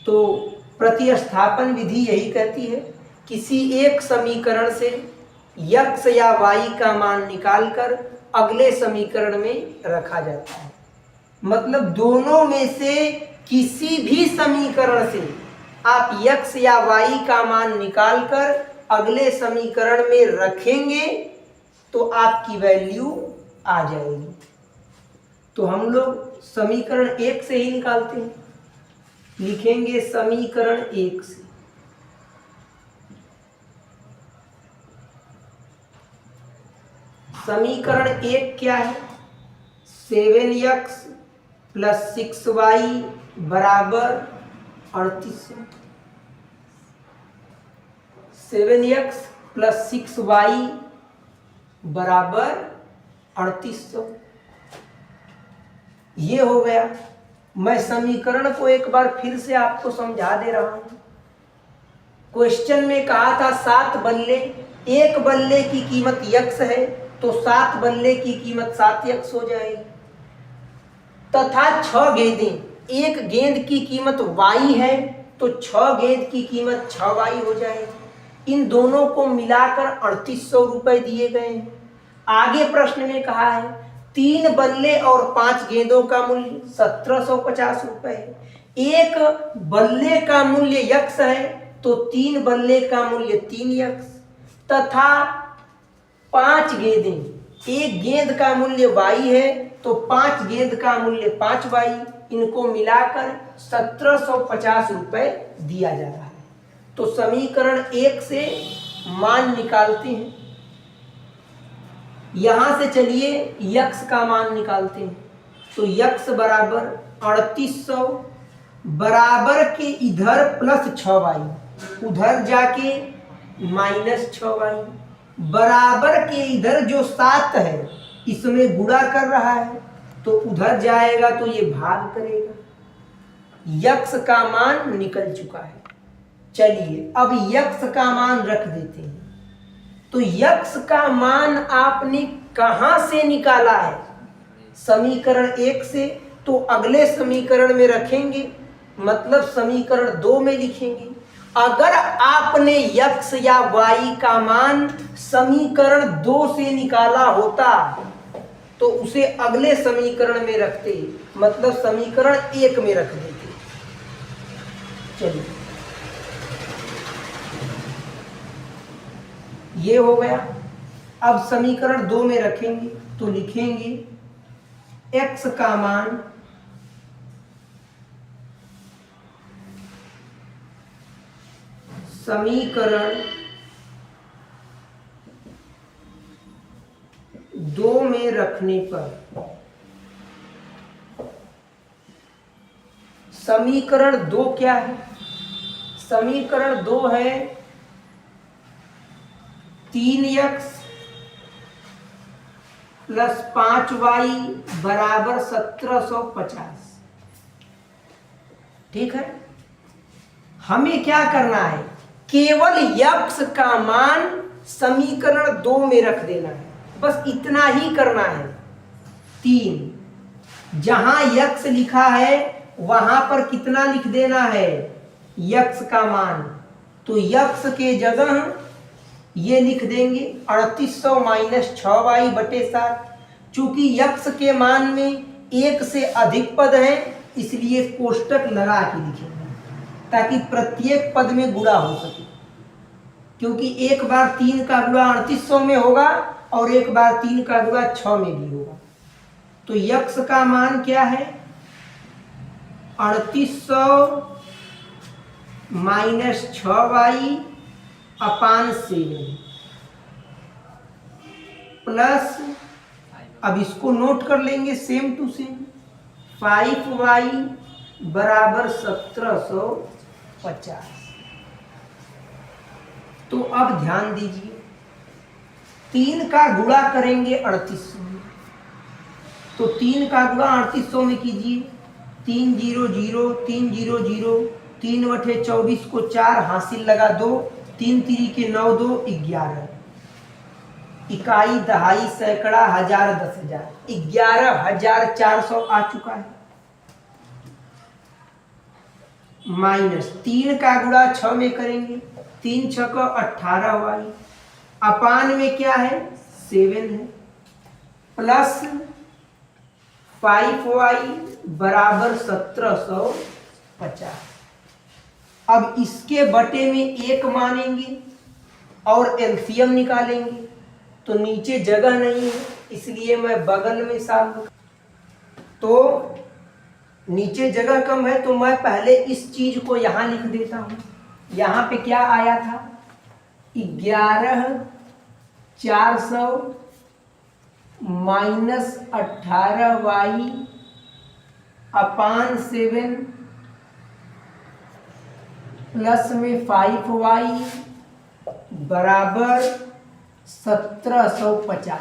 तो प्रतिस्थापन विधि यही कहती है किसी एक समीकरण से x या y का मान निकालकर अगले समीकरण में रखा जाता है। मतलब दोनों में से किसी भी समीकरण से आप x या y का मान निकालकर अगले समीकरण में रखेंगे तो आपकी वैल्यू आ जाएगी। तो हम लोग समीकरण 1 से ही निकालते हैं। लिखेंगे समीकरण 1 से समीकरण 1 क्या है? 7x + 6y बराबर 3800। 7x + 6y बराबर 3800। ये हो गया। मैं समीकरण को एक बार फिर से आपको समझा दे रहा हूं। क्वेश्चन में कहा था 7 बल्ले, एक बल्ले की कीमत x है तो 7 बल्ले की कीमत 7x हो जाएगी, तथा 6 गेंदें, एक गेंद की कीमत y है तो 6 गेंद की कीमत 6y हो जाएगी। इन दोनों को मिलाकर 3800 रुपए दिए गए हैं। आगे प्रश्न में कहा है 3 बल्ले और 5 गेंदों का मूल्य 1750 रुपए है। एक बल्ले का मूल्य x है तो 3 बल्ले का मूल्य 3x, तथा 5 गेंदें, एक गेंद का मूल्य y है तो 5 गेंद का मूल्य 5y, इनको मिलाकर 1750 रुपए दिया जा रहा है। तो समीकरण 1 से मान निकालते हैं। यहां से चलिए x का मान निकालते हैं। तो x बराबर 3800 बराबर के इधर +6y, उधर जाके -6y, बराबर के इधर जो 7 है इसमें गुणा कर रहा है तो उधर जाएगा तो ये भाग करेगा। x का मान निकल चुका है। चलिए अब x का मान रख देते हैं। तो x का मान आपने कहां से निकाला है? समीकरण 1 से। तो अगले समीकरण में रखेंगे, मतलब समीकरण 2 में लिखेंगे। अगर आपने x या y का मान समीकरण 2 से निकाला होता तो उसे अगले समीकरण में रखते, मतलब समीकरण 1 में रख देते। चलिए ये हो गया। अब समीकरण 2 में रखेंगे तो लिखेंगे x का मान समीकरण 2 में रखने पर, समीकरण 2 क्या है? समीकरण 2 है 3x + 5y बराबर 1750। ठीक है। हमें क्या करना है? केवल x का मान समीकरण 2 में रख देना है, बस इतना ही करना है। 3 जहां x लिखा है वहां पर कितना लिख देना है? x का मान। तो x के जगह ये लिख देंगे 3800 - 6y बटे 7। चूंकि x के मान में 1 से अधिक पद हैं इसलिए कोष्टक लगा के लिखेंगे ताकि प्रत्येक पद में गुणा हो सके। क्योंकि एक बार 3 का गुणा 3800 में होगा और एक बार 3 का गुणा 6 में भी होगा। तो x का मान क्या है? 3800 - 6y अपान 7 प्लस, अब इसको नोट कर लेंगे सेम टू सेम, 5y बराबर 1750। तो अब ध्यान दीजिए 3 का गुणा करेंगे 3800 में। तो 3 का गुणा 3800 में कीजिए। 3 0 0 3 0 0, 3 बटे 24 को 4 हासिल लगा 2, 3 3 के 9 2 11, इकाई दहाई सैकड़ा हजार 10,000, 11,400 आ चुका है। माइनस 3 का गुणा 6 में करेंगे, 3 छक 18y, अपान में क्या है 7 है, प्लस 5y बराबर 1750। अब इसके बटे में 1 मानेंगे और एलसीएम निकालेंगे, तो नीचे जगह नहीं है इसलिए मैं बगल में सॉल्व, तो नीचे जगह कम है तो मैं पहले इस चीज को यहां लिख देता हूं। यहां पे क्या आया था 11,400 माइनस 18y अपान 7 प्लस में 5y बराबर 1750।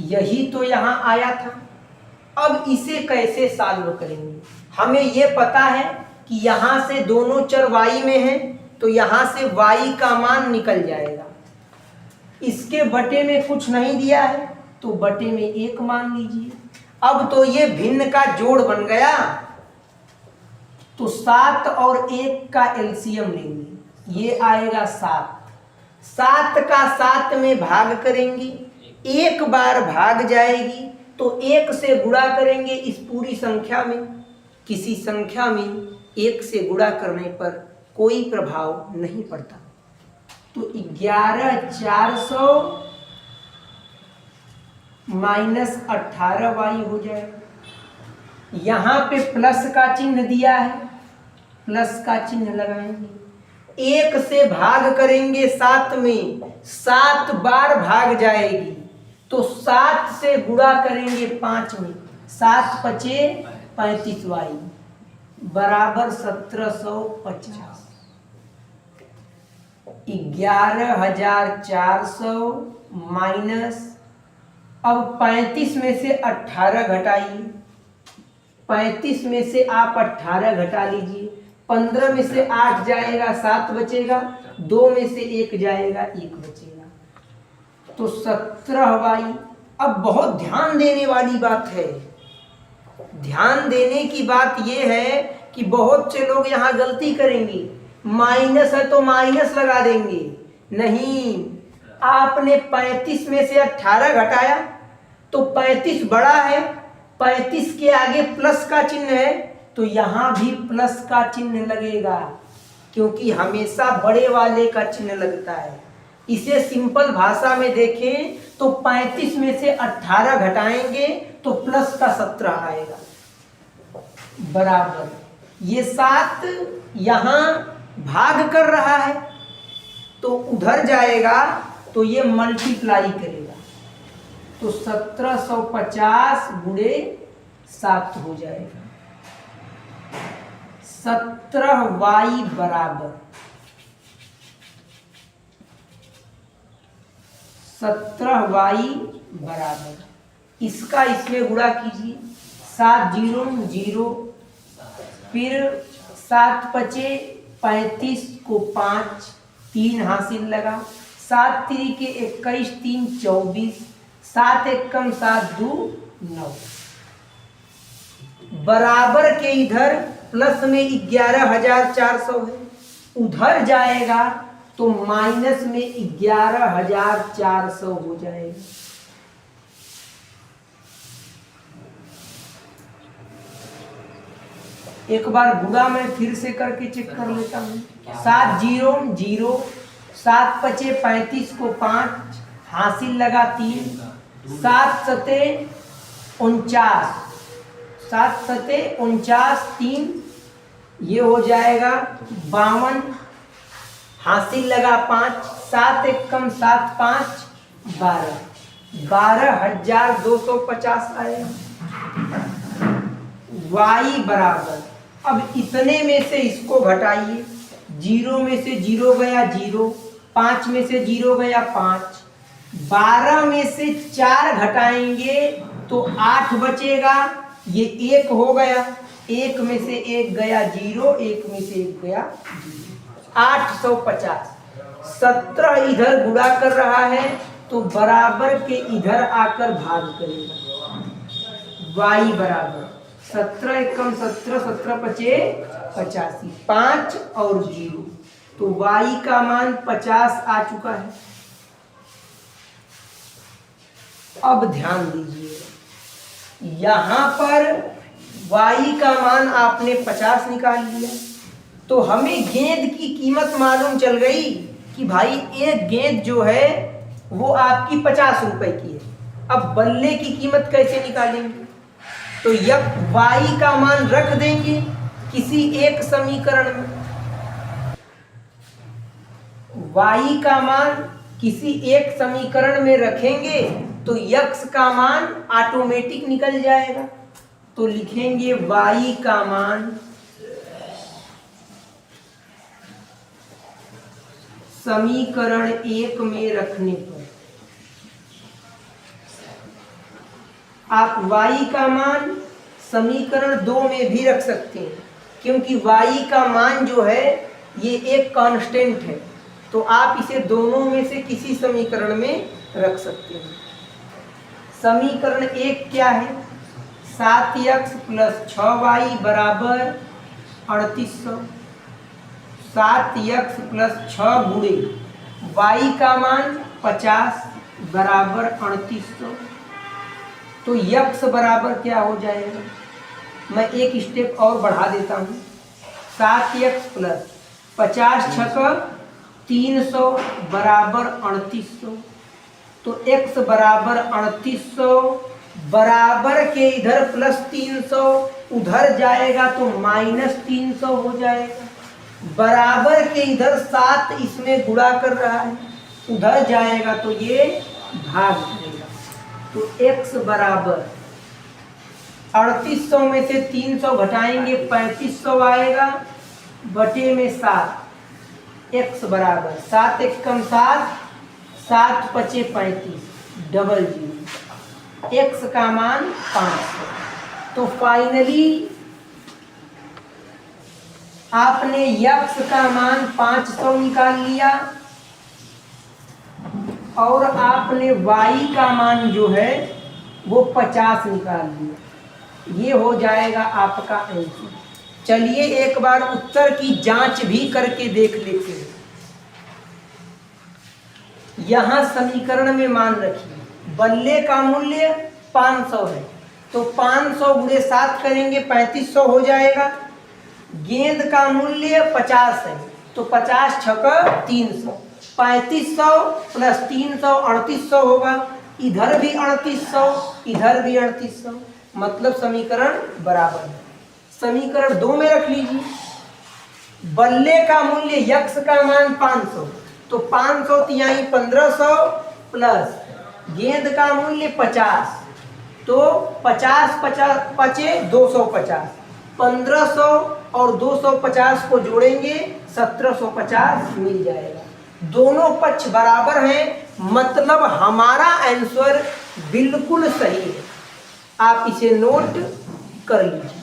यही तो यहाँ आया था। अब इसे कैसे सॉल्व करेंगे? हमें ये पता है कि यहाँ से दोनों चर y में हैं तो यहाँ से y का मान निकल जाएगा। इसके बटे में कुछ नहीं दिया है तो बटे में 1 मान लीजिए। अब तो ये भिन्न का जोड़ बन गया, तो 7 और 1 का एलसीएम लेंगे, ये आएगा 7। 7 का 7 में भाग करेंगे, एक बार भाग जाएगी तो 1 से गुणा करेंगे। इस पूरी संख्या में किसी संख्या में 1 से गुणा करने पर कोई प्रभाव नहीं पड़ता, तो 11,400 माइनस 18y हो जाएगा। यहाँ पे प्लस का चिन्ह दिया है, प्लस का चिन्ह लगाएंगे, 1 से भाग करेंगे 7 में, 7 बार भाग जाएगी तो 7 से गुणा करेंगे 5 में, 7 पचे 35y बराबर 1750। 11,400 माइनस, अब 35 में से 18 घटाइए, 35 में से आप 18 घटा लीजिए, 15 में से 8 जाएगा 7 बचेगा, 2 में से 1 जाएगा 1 बचेगा, तो 17y। अब बहुत ध्यान देने वाली बात है, ध्यान देने की बात यह है कि बहुत से लोग यहाँ गलती करेंगे, माइनस है तो माइनस लगा देंगे। नहीं, आपने 35 में से 18 घटाया तो 35 बड़ा है, 35 के आगे प्लस का चिन्ह है तो यहाँ भी प्लस का चिन्ह लगेगा, क्योंकि हमेशा बड़े वाले का चिन्ह लगता है। इसे सिंपल भाषा में देखें तो 35 में से 18 घटाएंगे तो प्लस का 17 आएगा बराबर, ये 7 यहाँ भाग कर रहा है तो उधर जाएगा तो ये मल्टीप्लाई करेगा, तो 1750 गुणे 7 हो जाएगा। 17y बराबर 17y बराबर, इसका इसमें गुणा कीजिए, 7 0 0, फिर 7 पचे 35 को 5, 3 हासिल लगा, 7 3 के 21, 3 24, 7 1 कम 7 2 9, बराबर के इधर प्लस में 11,400 है, उधर जाएगा तो माइनस में 11,400 हो जाएगा। एक बार गुणा मैं फिर से करके चेक कर लेता हूँ। 7 0 0, 7 पचे 35 को 5 हासिल लगा 3, 7 सते 49, 7 सते 49 3, ये हो जाएगा 52, हासिल लगा 5, 7 1 कम 7 5 12, 12,250 आएगा। y बराबर, अब इतने में से इसको घटाइए, 0 में से 0 गया 0, 5 में से 0 गया 5, 12 में से 4 घटाएंगे तो 8 बचेगा, ये 1 हो गया, 1 में से 1 गया 0, 1 में से 1 गया 850। 17 इधर गुणा कर रहा है तो बराबर के इधर आकर भाग करेगा, y बराबर 17 1 कम 17, 17 पचे 85, 5 और 0, तो y का मान 50 आ चुका है। अब ध्यान दीजिए, यहां पर y का मान आपने 50 निकाल लिया, तो हमें गेंद की कीमत मालूम चल गई कि भाई एक गेंद जो है वो आपकी 50 रुपए की है। अब बल्ले की कीमत कैसे निकालेंगे? तो y का मान रख देंगे किसी एक समीकरण में, y का मान किसी एक समीकरण में रखेंगे तो x का मान ऑटोमेटिक निकल जाएगा। तो लिखेंगे y का मान समीकरण 1 में रखने पर, आप y का मान समीकरण 2 में भी रख सकते हैं, क्योंकि y का मान जो है ये एक कांस्टेंट है, तो आप इसे दोनों में से किसी समीकरण में रख सकते हैं। समीकरण 1 क्या है? 7x + 6y बराबर 3800। 7x + 6 गुणे y का मान 50 बराबर 3800। तो x बराबर क्या हो जाएगा? मैं एक स्टेप और बढ़ा देता हूँ। 7x + 50 × 300 बराबर 3800। तो x बराबर 3800, बराबर के इधर +300 उधर जाएगा तो -300 हो जाएगा। बराबर के इधर 7 इसमें गुणा कर रहा है, उधर जाएगा तो ये भाग जाएगा। तो x बराबर 3800 में से 300 घटाएंगे 3500 आएगा, बटे में 7। x बराबर 7 × 7, 7 × 5 = 35, डबल 0, x का मान 500। तो फाइनली आपने x का मान 500 निकाल लिया और आपने y का मान जो है वो 50 निकाल लिया। ये हो जाएगा आपका आंसर। चलिए एक बार उत्तर की जांच भी करके देख लेते हैं। यहां समीकरण में मान रखिए, बल्ले का मूल्य 500 है, तो 500 × 7 करेंगे 3500 हो जाएगा। गेंद का मूल्य 50 है, तो 50 × 300, 3500 + 300 3800 होगा। इधर भी 3800, इधर भी 3800, मतलब समीकरण बराबर है। समीकरण 2 में रख लीजिए, बल्ले का मूल्य x का मान 500, तो 500 × 3 = 1500 प्लस गेंद का मूल्य 50, तो 50 50 5 250, 1500 और 250 को जोड़ेंगे 1750 मिल जाएगा। दोनों पक्ष बराबर हैं, मतलब हमारा आंसर बिल्कुल सही है। आप इसे नोट कर लीजिए।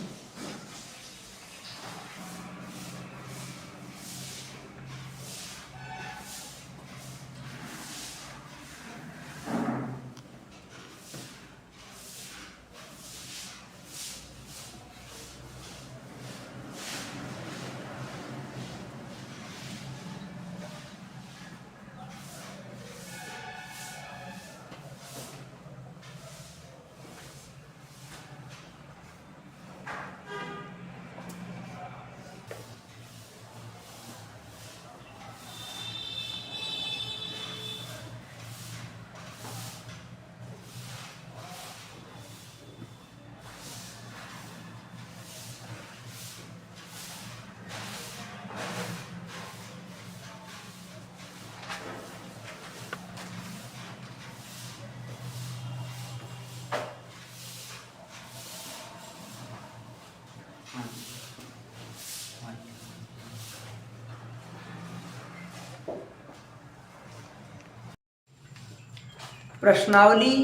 प्रश्नावली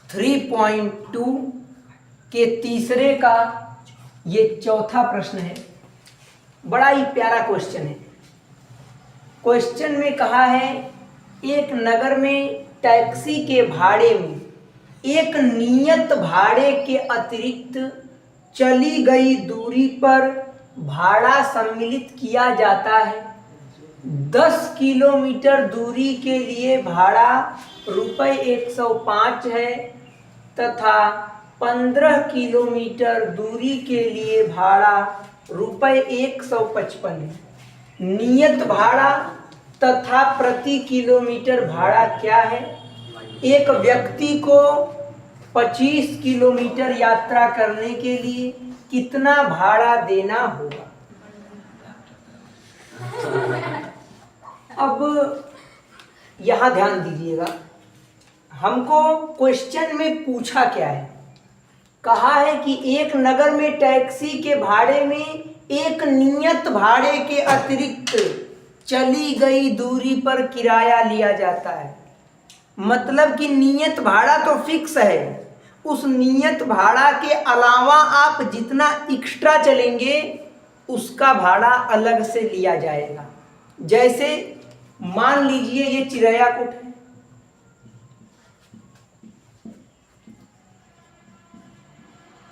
3.2 के तीसरे का ये चौथा प्रश्न है। बड़ा ही प्यारा क्वेश्चन है। क्वेश्चन में कहा है, एक नगर में टैक्सी के भाड़े में एक नियत भाड़े के अतिरिक्त चली गई दूरी पर भाड़ा सम्मिलित किया जाता है। 10 किलोमीटर दूरी के लिए भाड़ा रुपये 105 है तथा 15 किलोमीटर दूरी के लिए भाड़ा रुपये 155 है। नियत भाड़ा तथा प्रति किलोमीटर भाड़ा क्या है? एक व्यक्ति को 25 किलोमीटर यात्रा करने के लिए कितना भाड़ा देना होगा? अब यहाँ ध्यान दीजिएगा, हमको क्वेश्चन में पूछा क्या है? कहा है कि एक नगर में टैक्सी के भाड़े में एक नियत भाड़े के अतिरिक्त चली गई दूरी पर किराया लिया जाता है। मतलब कि नियत भाड़ा तो फिक्स है, उस नियत भाड़ा के अलावा आप जितना एक्स्ट्रा चलेंगे उसका भाड़ा अलग से लिया जाएगा। जैसे मान लीजिए ये चिरैयाकूट है,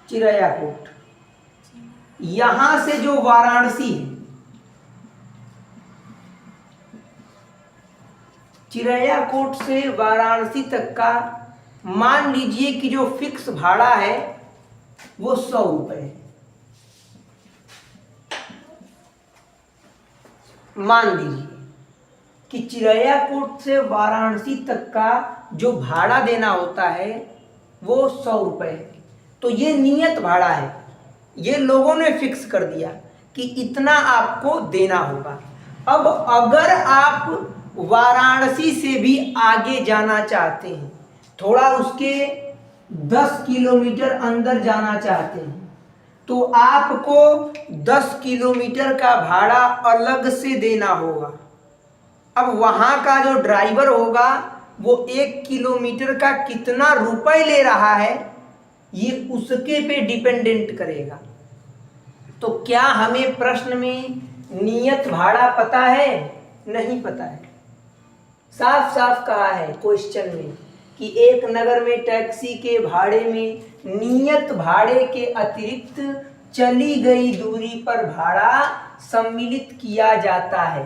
चिरैयाकूट, यहां से जो वाराणसी है, चिरैयाकूट से वाराणसी तक का मान लीजिए कि जो फिक्स भाड़ा है वो 100 रुपये है। मान लीजिए कि चिरैयाकूट से वाराणसी तक का जो भाड़ा देना होता है वो 100 रुपये है। तो ये नियत भाड़ा है, ये लोगों ने फिक्स कर दिया कि इतना आपको देना होगा। अब अगर आप वाराणसी से भी आगे जाना चाहते हैं, थोड़ा उसके 10 किलोमीटर अंदर जाना चाहते हैं, तो आपको 10 किलोमीटर का भाड़ा अलग से देना होगा। अब वहाँ का जो ड्राइवर होगा वो 1 किलोमीटर का कितना रुपए ले रहा है ये उसके पे डिपेंडेंट करेगा। तो क्या हमें प्रश्न में नियत भाड़ा पता है? नहीं पता है। साफ साफ कहा है क्वेश्चन में कि एक नगर में टैक्सी के भाड़े में नियत भाड़े के अतिरिक्त चली गई दूरी पर भाड़ा सम्मिलित किया जाता है।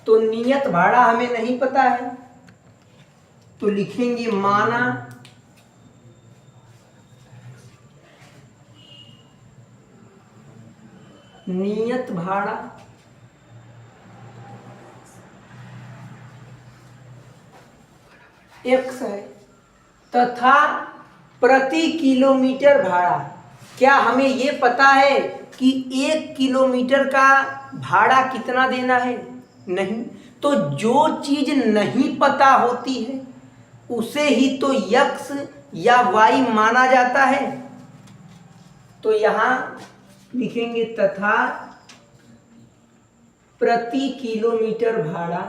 तो नियत भाड़ा हमें नहीं पता है, तो लिखेंगे माना नियत भाड़ा x है तथा प्रति किलोमीटर भाड़ा, क्या हमें ये पता है कि 1 किलोमीटर का भाड़ा कितना देना है? नहीं। तो जो चीज नहीं पता होती है उसे ही तो x या y माना जाता है। तो यहां लिखेंगे तथा प्रति किलोमीटर भाड़ा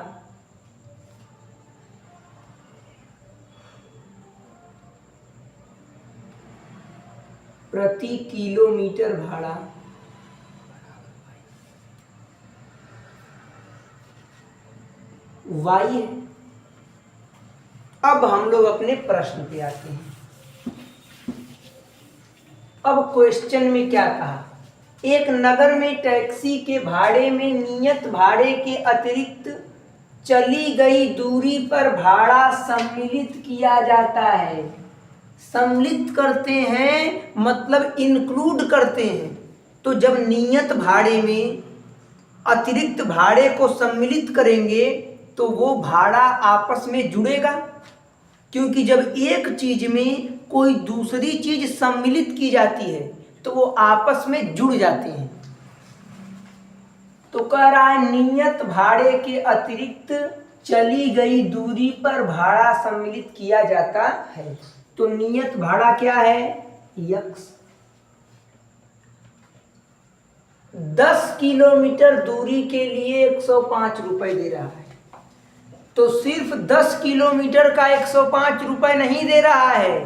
प्रति किलोमीटर भाड़ा y है। अब हम लोग अपने प्रश्न पे आते हैं। अब क्वेश्चन में क्या कहा? एक नगर में टैक्सी के भाड़े में नियत भाड़े के अतिरिक्त चली गई दूरी पर भाड़ा सम्मिलित किया जाता है। सम्मिलित करते हैं मतलब इंक्लूड करते हैं। तो जब नियत भाड़े में अतिरिक्त भाड़े को सम्मिलित करेंगे तो वो भाड़ा आपस में जुड़ेगा, क्योंकि जब एक चीज में कोई दूसरी चीज सम्मिलित की जाती है तो वो आपस में जुड़ जाते हैं। तो कह रहा है नियत भाड़े के अतिरिक्त चली गई दूरी पर भाड़ा सम्मिलित किया जाता है। तो नियत भाड़ा क्या है? x। 10 किलोमीटर दूरी के लिए 105 रुपए दे रहा है, तो सिर्फ 10 किलोमीटर का 105 रुपए नहीं दे रहा है।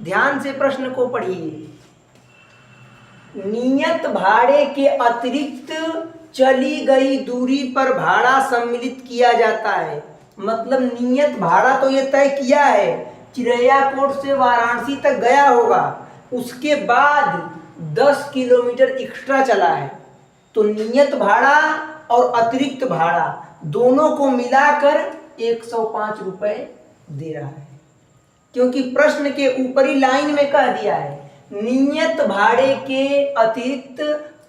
ध्यान से प्रश्न को पढ़िए। नियत भाड़े के अतिरिक्त चली गई दूरी पर भाड़ा सम्मिलित किया जाता है। मतलब नियत भाड़ा तो ये तय किया है, चिरैयाकूट से वाराणसी तक गया होगा, उसके बाद 10 किलोमीटर एक्स्ट्रा चला है, तो नियत भाड़ा और अतिरिक्त भाड़ा दोनों को मिलाकर 105 रुपए दे रहा है, क्योंकि प्रश्न के ऊपरी लाइन में कह दिया है नियत भाड़े के अतिरिक्त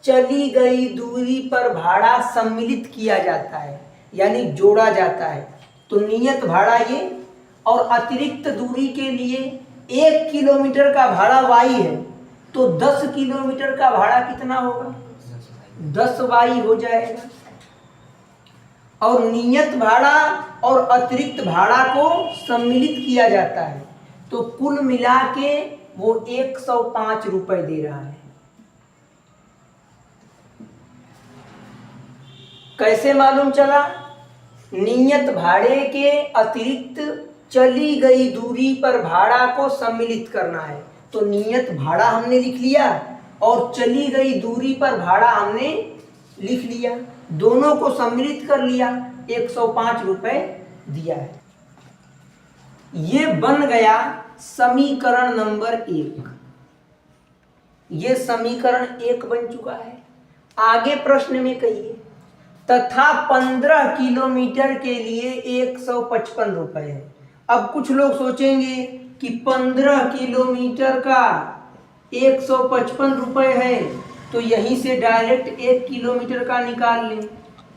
चली गई दूरी पर भाड़ा सम्मिलित किया जाता है, यानी जोड़ा जाता है। तो नियत भाड़ा ये और अतिरिक्त दूरी के लिए 1 किलोमीटर का भाड़ा y है, तो 10 किलोमीटर का भाड़ा कितना होगा? 10y हो जाएगा। और नियत भाड़ा और अतिरिक्त भाड़ा को सम्मिलित किया जाता है, तो कुल मिला के वो 105 रुपए दे रहा है। कैसे मालूम चला? नियत भाड़े के अतिरिक्त चली गई दूरी पर भाड़ा को सम्मिलित करना है, तो नियत भाड़ा हमने लिख लिया और चली गई दूरी पर भाड़ा हमने लिख लिया, दोनों को सम्मिलित कर लिया, 105 रुपए दिया है। ये बन गया समीकरण नंबर 1। ये समीकरण 1 बन चुका है। आगे प्रश्न में कहिए तथा 15 किलोमीटर के लिए 155 रुपए है। अब कुछ लोग सोचेंगे कि 15 किलोमीटर का 155 रुपए है, तो यहीं से डायरेक्ट 1 किलोमीटर का निकाल लें,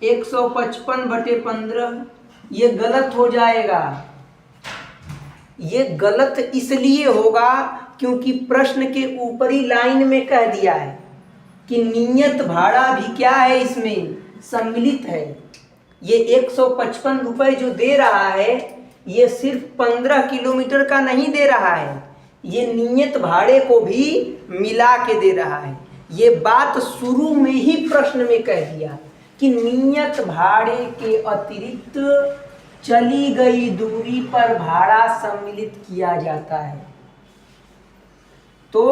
155/15। ये गलत हो जाएगा। ये गलत इसलिए होगा क्योंकि प्रश्न के ऊपरी लाइन में कह दिया है कि नियत भाड़ा भी क्या है, इसमें सम्मिलित है। ये 155 रुपए जो दे रहा है ये सिर्फ 15 किलोमीटर का नहीं दे रहा है, ये नियत भाड़े को भी मिला के दे रहा है। ये बात शुरू में ही प्रश्न में कह दिया कि नियत भाड़े के अतिरिक्त चली गई दूरी पर भाड़ा सम्मिलित किया जाता है। तो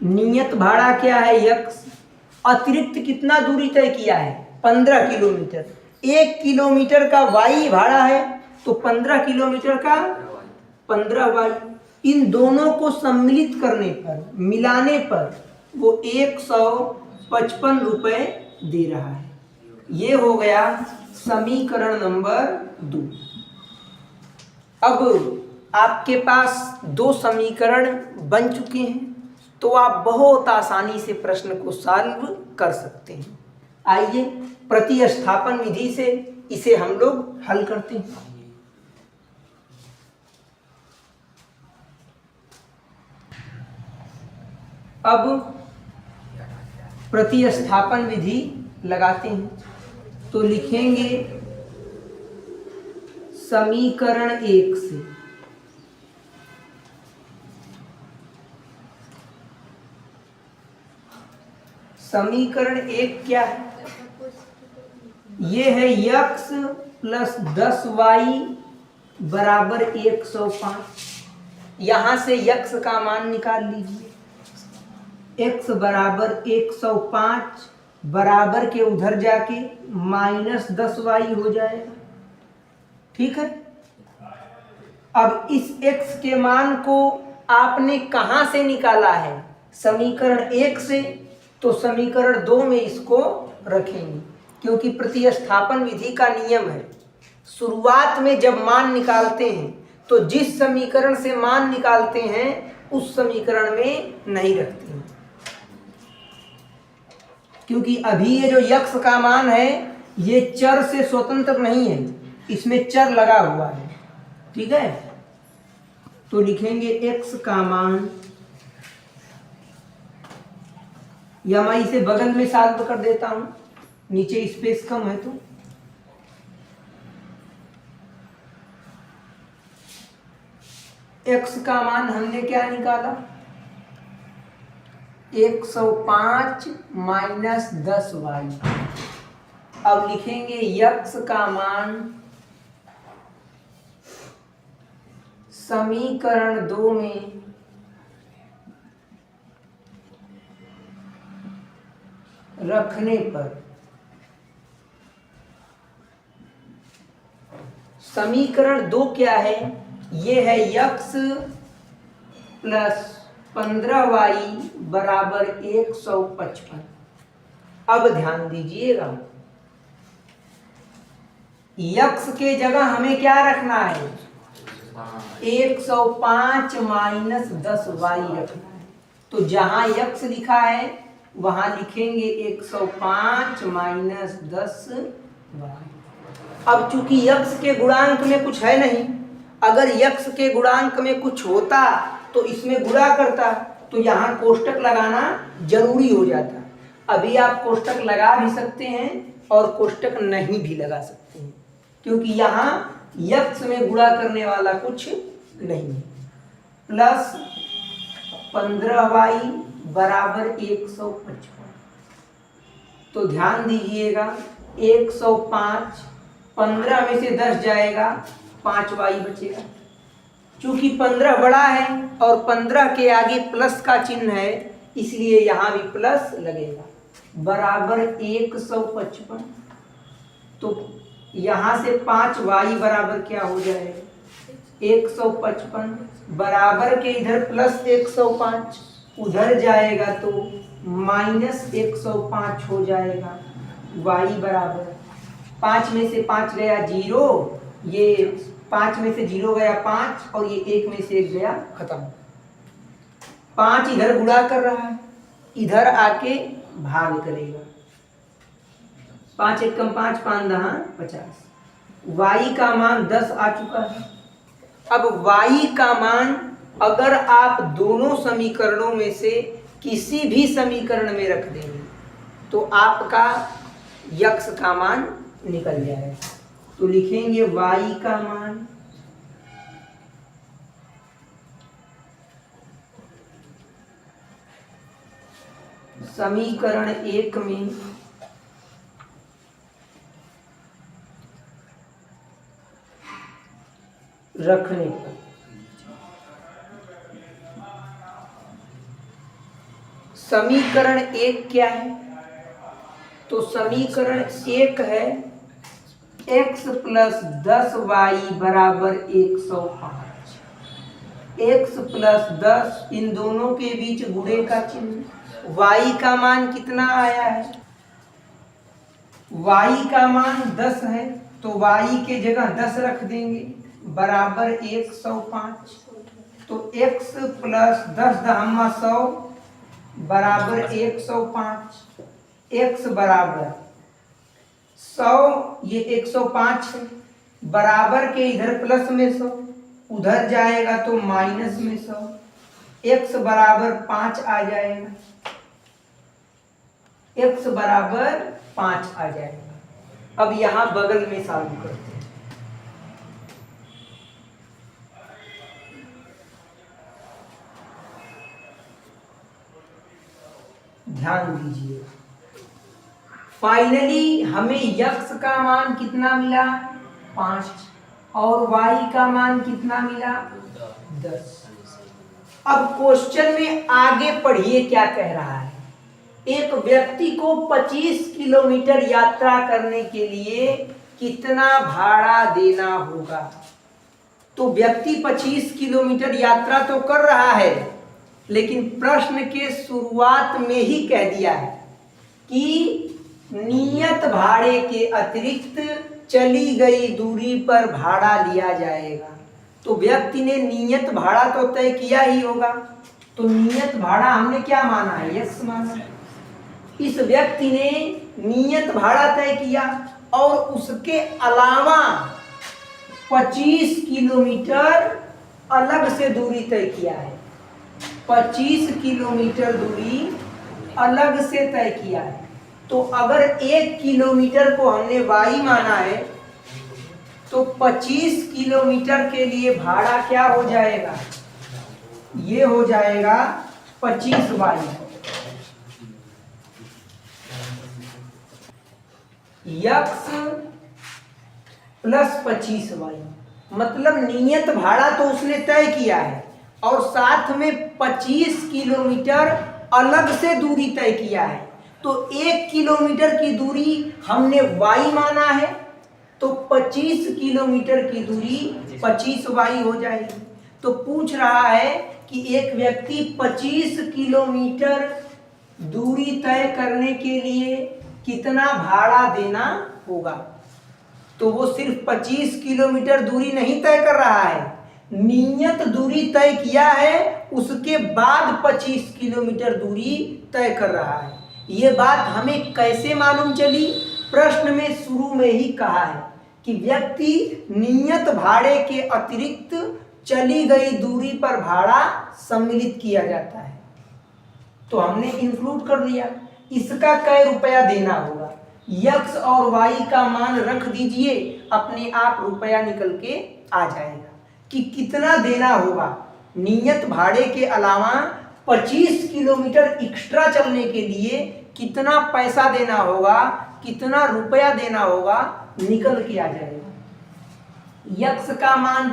नियत भाड़ा क्या है? x। अतिरिक्त कितना दूरी तय किया है? 15 किलोमीटर। 1 किलोमीटर का y भाड़ा है, तो 15 किलोमीटर का 15y। इन दोनों को सम्मिलित करने पर, मिलाने पर वो 155 रुपए दे रहा है। ये हो गया समीकरण नंबर 2। अब आपके पास 2 समीकरण बन चुके हैं, तो आप बहुत आसानी से प्रश्न को सॉल्व कर सकते हैं। आइए प्रतिस्थापन विधि से इसे हम लोग हल करते हैं। अब प्रतिस्थापन विधि लगाते हैं, तो लिखेंगे समीकरण 1 से समीकरण 1 क्या है? ये है x + 10y बराबर 105। यहाँ से x का मान निकाल लीजिए। x बराबर 105 बराबर के उधर जाके -10y हो जाएगा। ठीक है। अब इस x के मान को आपने कहाँ से निकाला है? समीकरण 1 से। तो समीकरण 2 में इसको रखेंगे, क्योंकि प्रतिस्थापन विधि का नियम है शुरुआत में जब मान निकालते हैं तो जिस समीकरण से मान निकालते हैं उस समीकरण में नहीं रखते हैं, क्योंकि अभी ये जो x का मान है ये चर से स्वतंत्र नहीं है, इसमें चर लगा हुआ है। ठीक है। तो लिखेंगे x का मान, या मैं इसे बगल में सॉल्व कर देता हूं, नीचे स्पेस कम है तो। x का मान हमने क्या निकाला? 105 - 10y। अब लिखेंगे x का मान समीकरण 2 में रखने पर समीकरण 2 क्या है? ये है x + 15y बराबर 155। अब ध्यान दीजिएगा, यक्स के जगह हमें क्या रखना है? 105 माइनस 10y रखना है। तो जहां यक्स लिखा है वहां लिखेंगे 105 माइनस 10y। अब चूंकि यक्स के गुणांक में कुछ है नहीं, अगर यक्स के गुणांक में कुछ होता तो इसमें गुणा करता, तो यहाँ कोष्टक लगाना जरूरी हो जाता। अभी आप कोष्टक लगा भी सकते हैं और कोष्टक नहीं भी लगा सकते हैं, क्योंकि यहाँ यक्स में गुणा करने वाला कुछ नहीं है। प्लस 15y बराबर 155। तो ध्यान दीजिएगा 105, 15 में से 10 जाएगा, 5y बचेगा। चूंकि 15 बड़ा है और 15 के आगे प्लस का चिन्ह है, इसलिए यहाँ भी प्लस लगेगा, बराबर 155। तो यहाँ से 5y बराबर क्या हो जाएगा? 155 बराबर के इधर प्लस 105, उधर जाएगा तो माइनस 105 हो जाएगा। y बराबर 5 में से 5 गया 0, ये 5 में से 0 गया 5 और ये 1 में से 1 गया, खत्म। 5 इधर गुणा कर रहा है, इधर आके भाग करेगा। 5 एक कम 5, 5 दहा 50। y का मान 10 आ चुका है। अब y का मान अगर आप दोनों समीकरणों में से किसी भी समीकरण में रख देंगे तो आपका यक्स का मान निकल जाएगा। तो लिखेंगे y का मान समीकरण 1 में रखने पर समीकरण 1 क्या है? तो समीकरण 1 है x प्लस 10y बराबर 105। x प्लस 10 इन दोनों के बीच गुणे का चिन्ह। y का मान कितना आया है? y का मान 10 है, तो y के जगह 10 रख देंगे, बराबर 105। तो x प्लस 10 दहमा 100 बराबर 105। x बराबर 100, ये 105 है, बराबर के इधर प्लस में 100, उधर जाएगा तो माइनस में 100, x बराबर 5 आ जाएगा, x बराबर 5 आ जाएगा। अब यहाँ बगल में सॉल्व करते हैं। ध्यान दीजिए, फाइनली हमें यक्स का मान कितना मिला? 5 और y का मान कितना मिला? 10। अब क्वेश्चन में आगे पढ़िए क्या कह रहा है। एक व्यक्ति को 25 किलोमीटर यात्रा करने के लिए कितना भाड़ा देना होगा? तो व्यक्ति 25 किलोमीटर यात्रा तो कर रहा है, लेकिन प्रश्न के शुरुआत में ही कह दिया है कि नियत भाड़े के अतिरिक्त चली गई दूरी पर भाड़ा लिया जाएगा। तो व्यक्ति ने नियत भाड़ा तो तय किया ही होगा, तो नियत भाड़ा हमने क्या माना है? यक्स माना। इस व्यक्ति ने नियत भाड़ा तय किया और उसके अलावा 25 किलोमीटर अलग से दूरी तय किया है। 25 किलोमीटर दूरी अलग से तय किया है। तो अगर 1 किलोमीटर को हमने y माना है, तो 25 किलोमीटर के लिए भाड़ा क्या हो जाएगा? ये हो जाएगा 25y। यक्स प्लस 25y, मतलब नियत भाड़ा तो उसने तय किया है और साथ में 25 किलोमीटर अलग से दूरी तय किया है। तो 1 किलोमीटर की दूरी हमने y माना है, तो 25 किलोमीटर की दूरी 25y हो जाएगी। तो पूछ रहा है कि एक व्यक्ति 25 किलोमीटर दूरी तय करने के लिए कितना भाड़ा देना होगा। तो वो सिर्फ 25 किलोमीटर दूरी नहीं तय कर रहा है, नियत दूरी तय किया है, उसके बाद 25 किलोमीटर दूरी तय कर रहा है। ये बात हमें कैसे मालूम चली? प्रश्न में शुरू में ही कहा है कि व्यक्ति नियत भाड़े के अतिरिक्त चली गई दूरी पर भाड़ा सम्मिलित किया जाता है। तो हमने इंक्लूड कर लिया। इसका कै रुपया देना होगा, x और y का मान रख दीजिए, अपने आप रुपया निकल के आ जाएगा कि कितना देना होगा। नियत भाड़े के अलावा 25 किलोमीटर एक्स्ट्रा चलने के लिए कितना पैसा देना होगा, कितना रुपया देना होगा, निकल के आ जाएगा। x का मान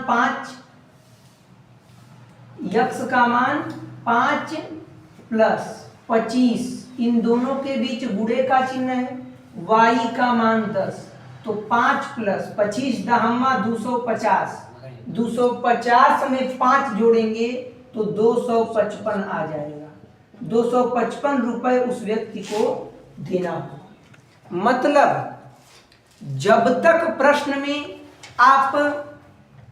5 प्लस 25, इन दोनों के बीच गुणे का चिन्ह है। y का मान 10, तो 5 प्लस 25 दहम्मा 250, 250 में 5 जोड़ेंगे तो 255 आ जाएगा। 255 रुपए उस व्यक्ति को देना होगा। मतलब जब तक प्रश्न में आप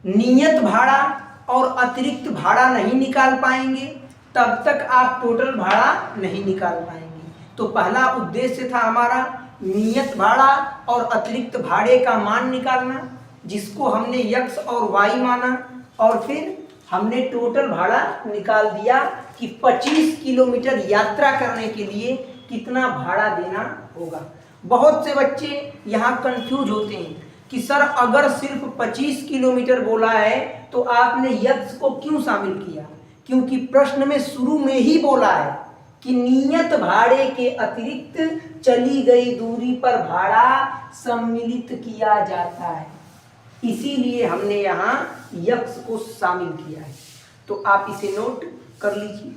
नियत भाड़ा और अतिरिक्त भाड़ा नहीं निकाल पाएंगे, तब तक आप टोटल भाड़ा नहीं निकाल पाएंगे। तो पहला उद्देश्य था हमारा नियत भाड़ा और अतिरिक्त भाड़े का मान निकालना, जिसको हमने x और y माना, और फिर हमने टोटल भाड़ा निकाल दिया कि 25 किलोमीटर यात्रा करने के लिए कितना भाड़ा देना होगा। बहुत से बच्चे यहाँ कंफ्यूज होते हैं कि सर अगर सिर्फ 25 किलोमीटर बोला है तो आपने x को क्यों शामिल किया? क्योंकि प्रश्न में शुरू में ही बोला है कि नियत भाड़े के अतिरिक्त चली गई दूरी पर भाड़ा सम्मिलित किया जाता है, इसीलिए हमने यहाँ x को शामिल किया है। तो आप इसे नोट कर लीजिए।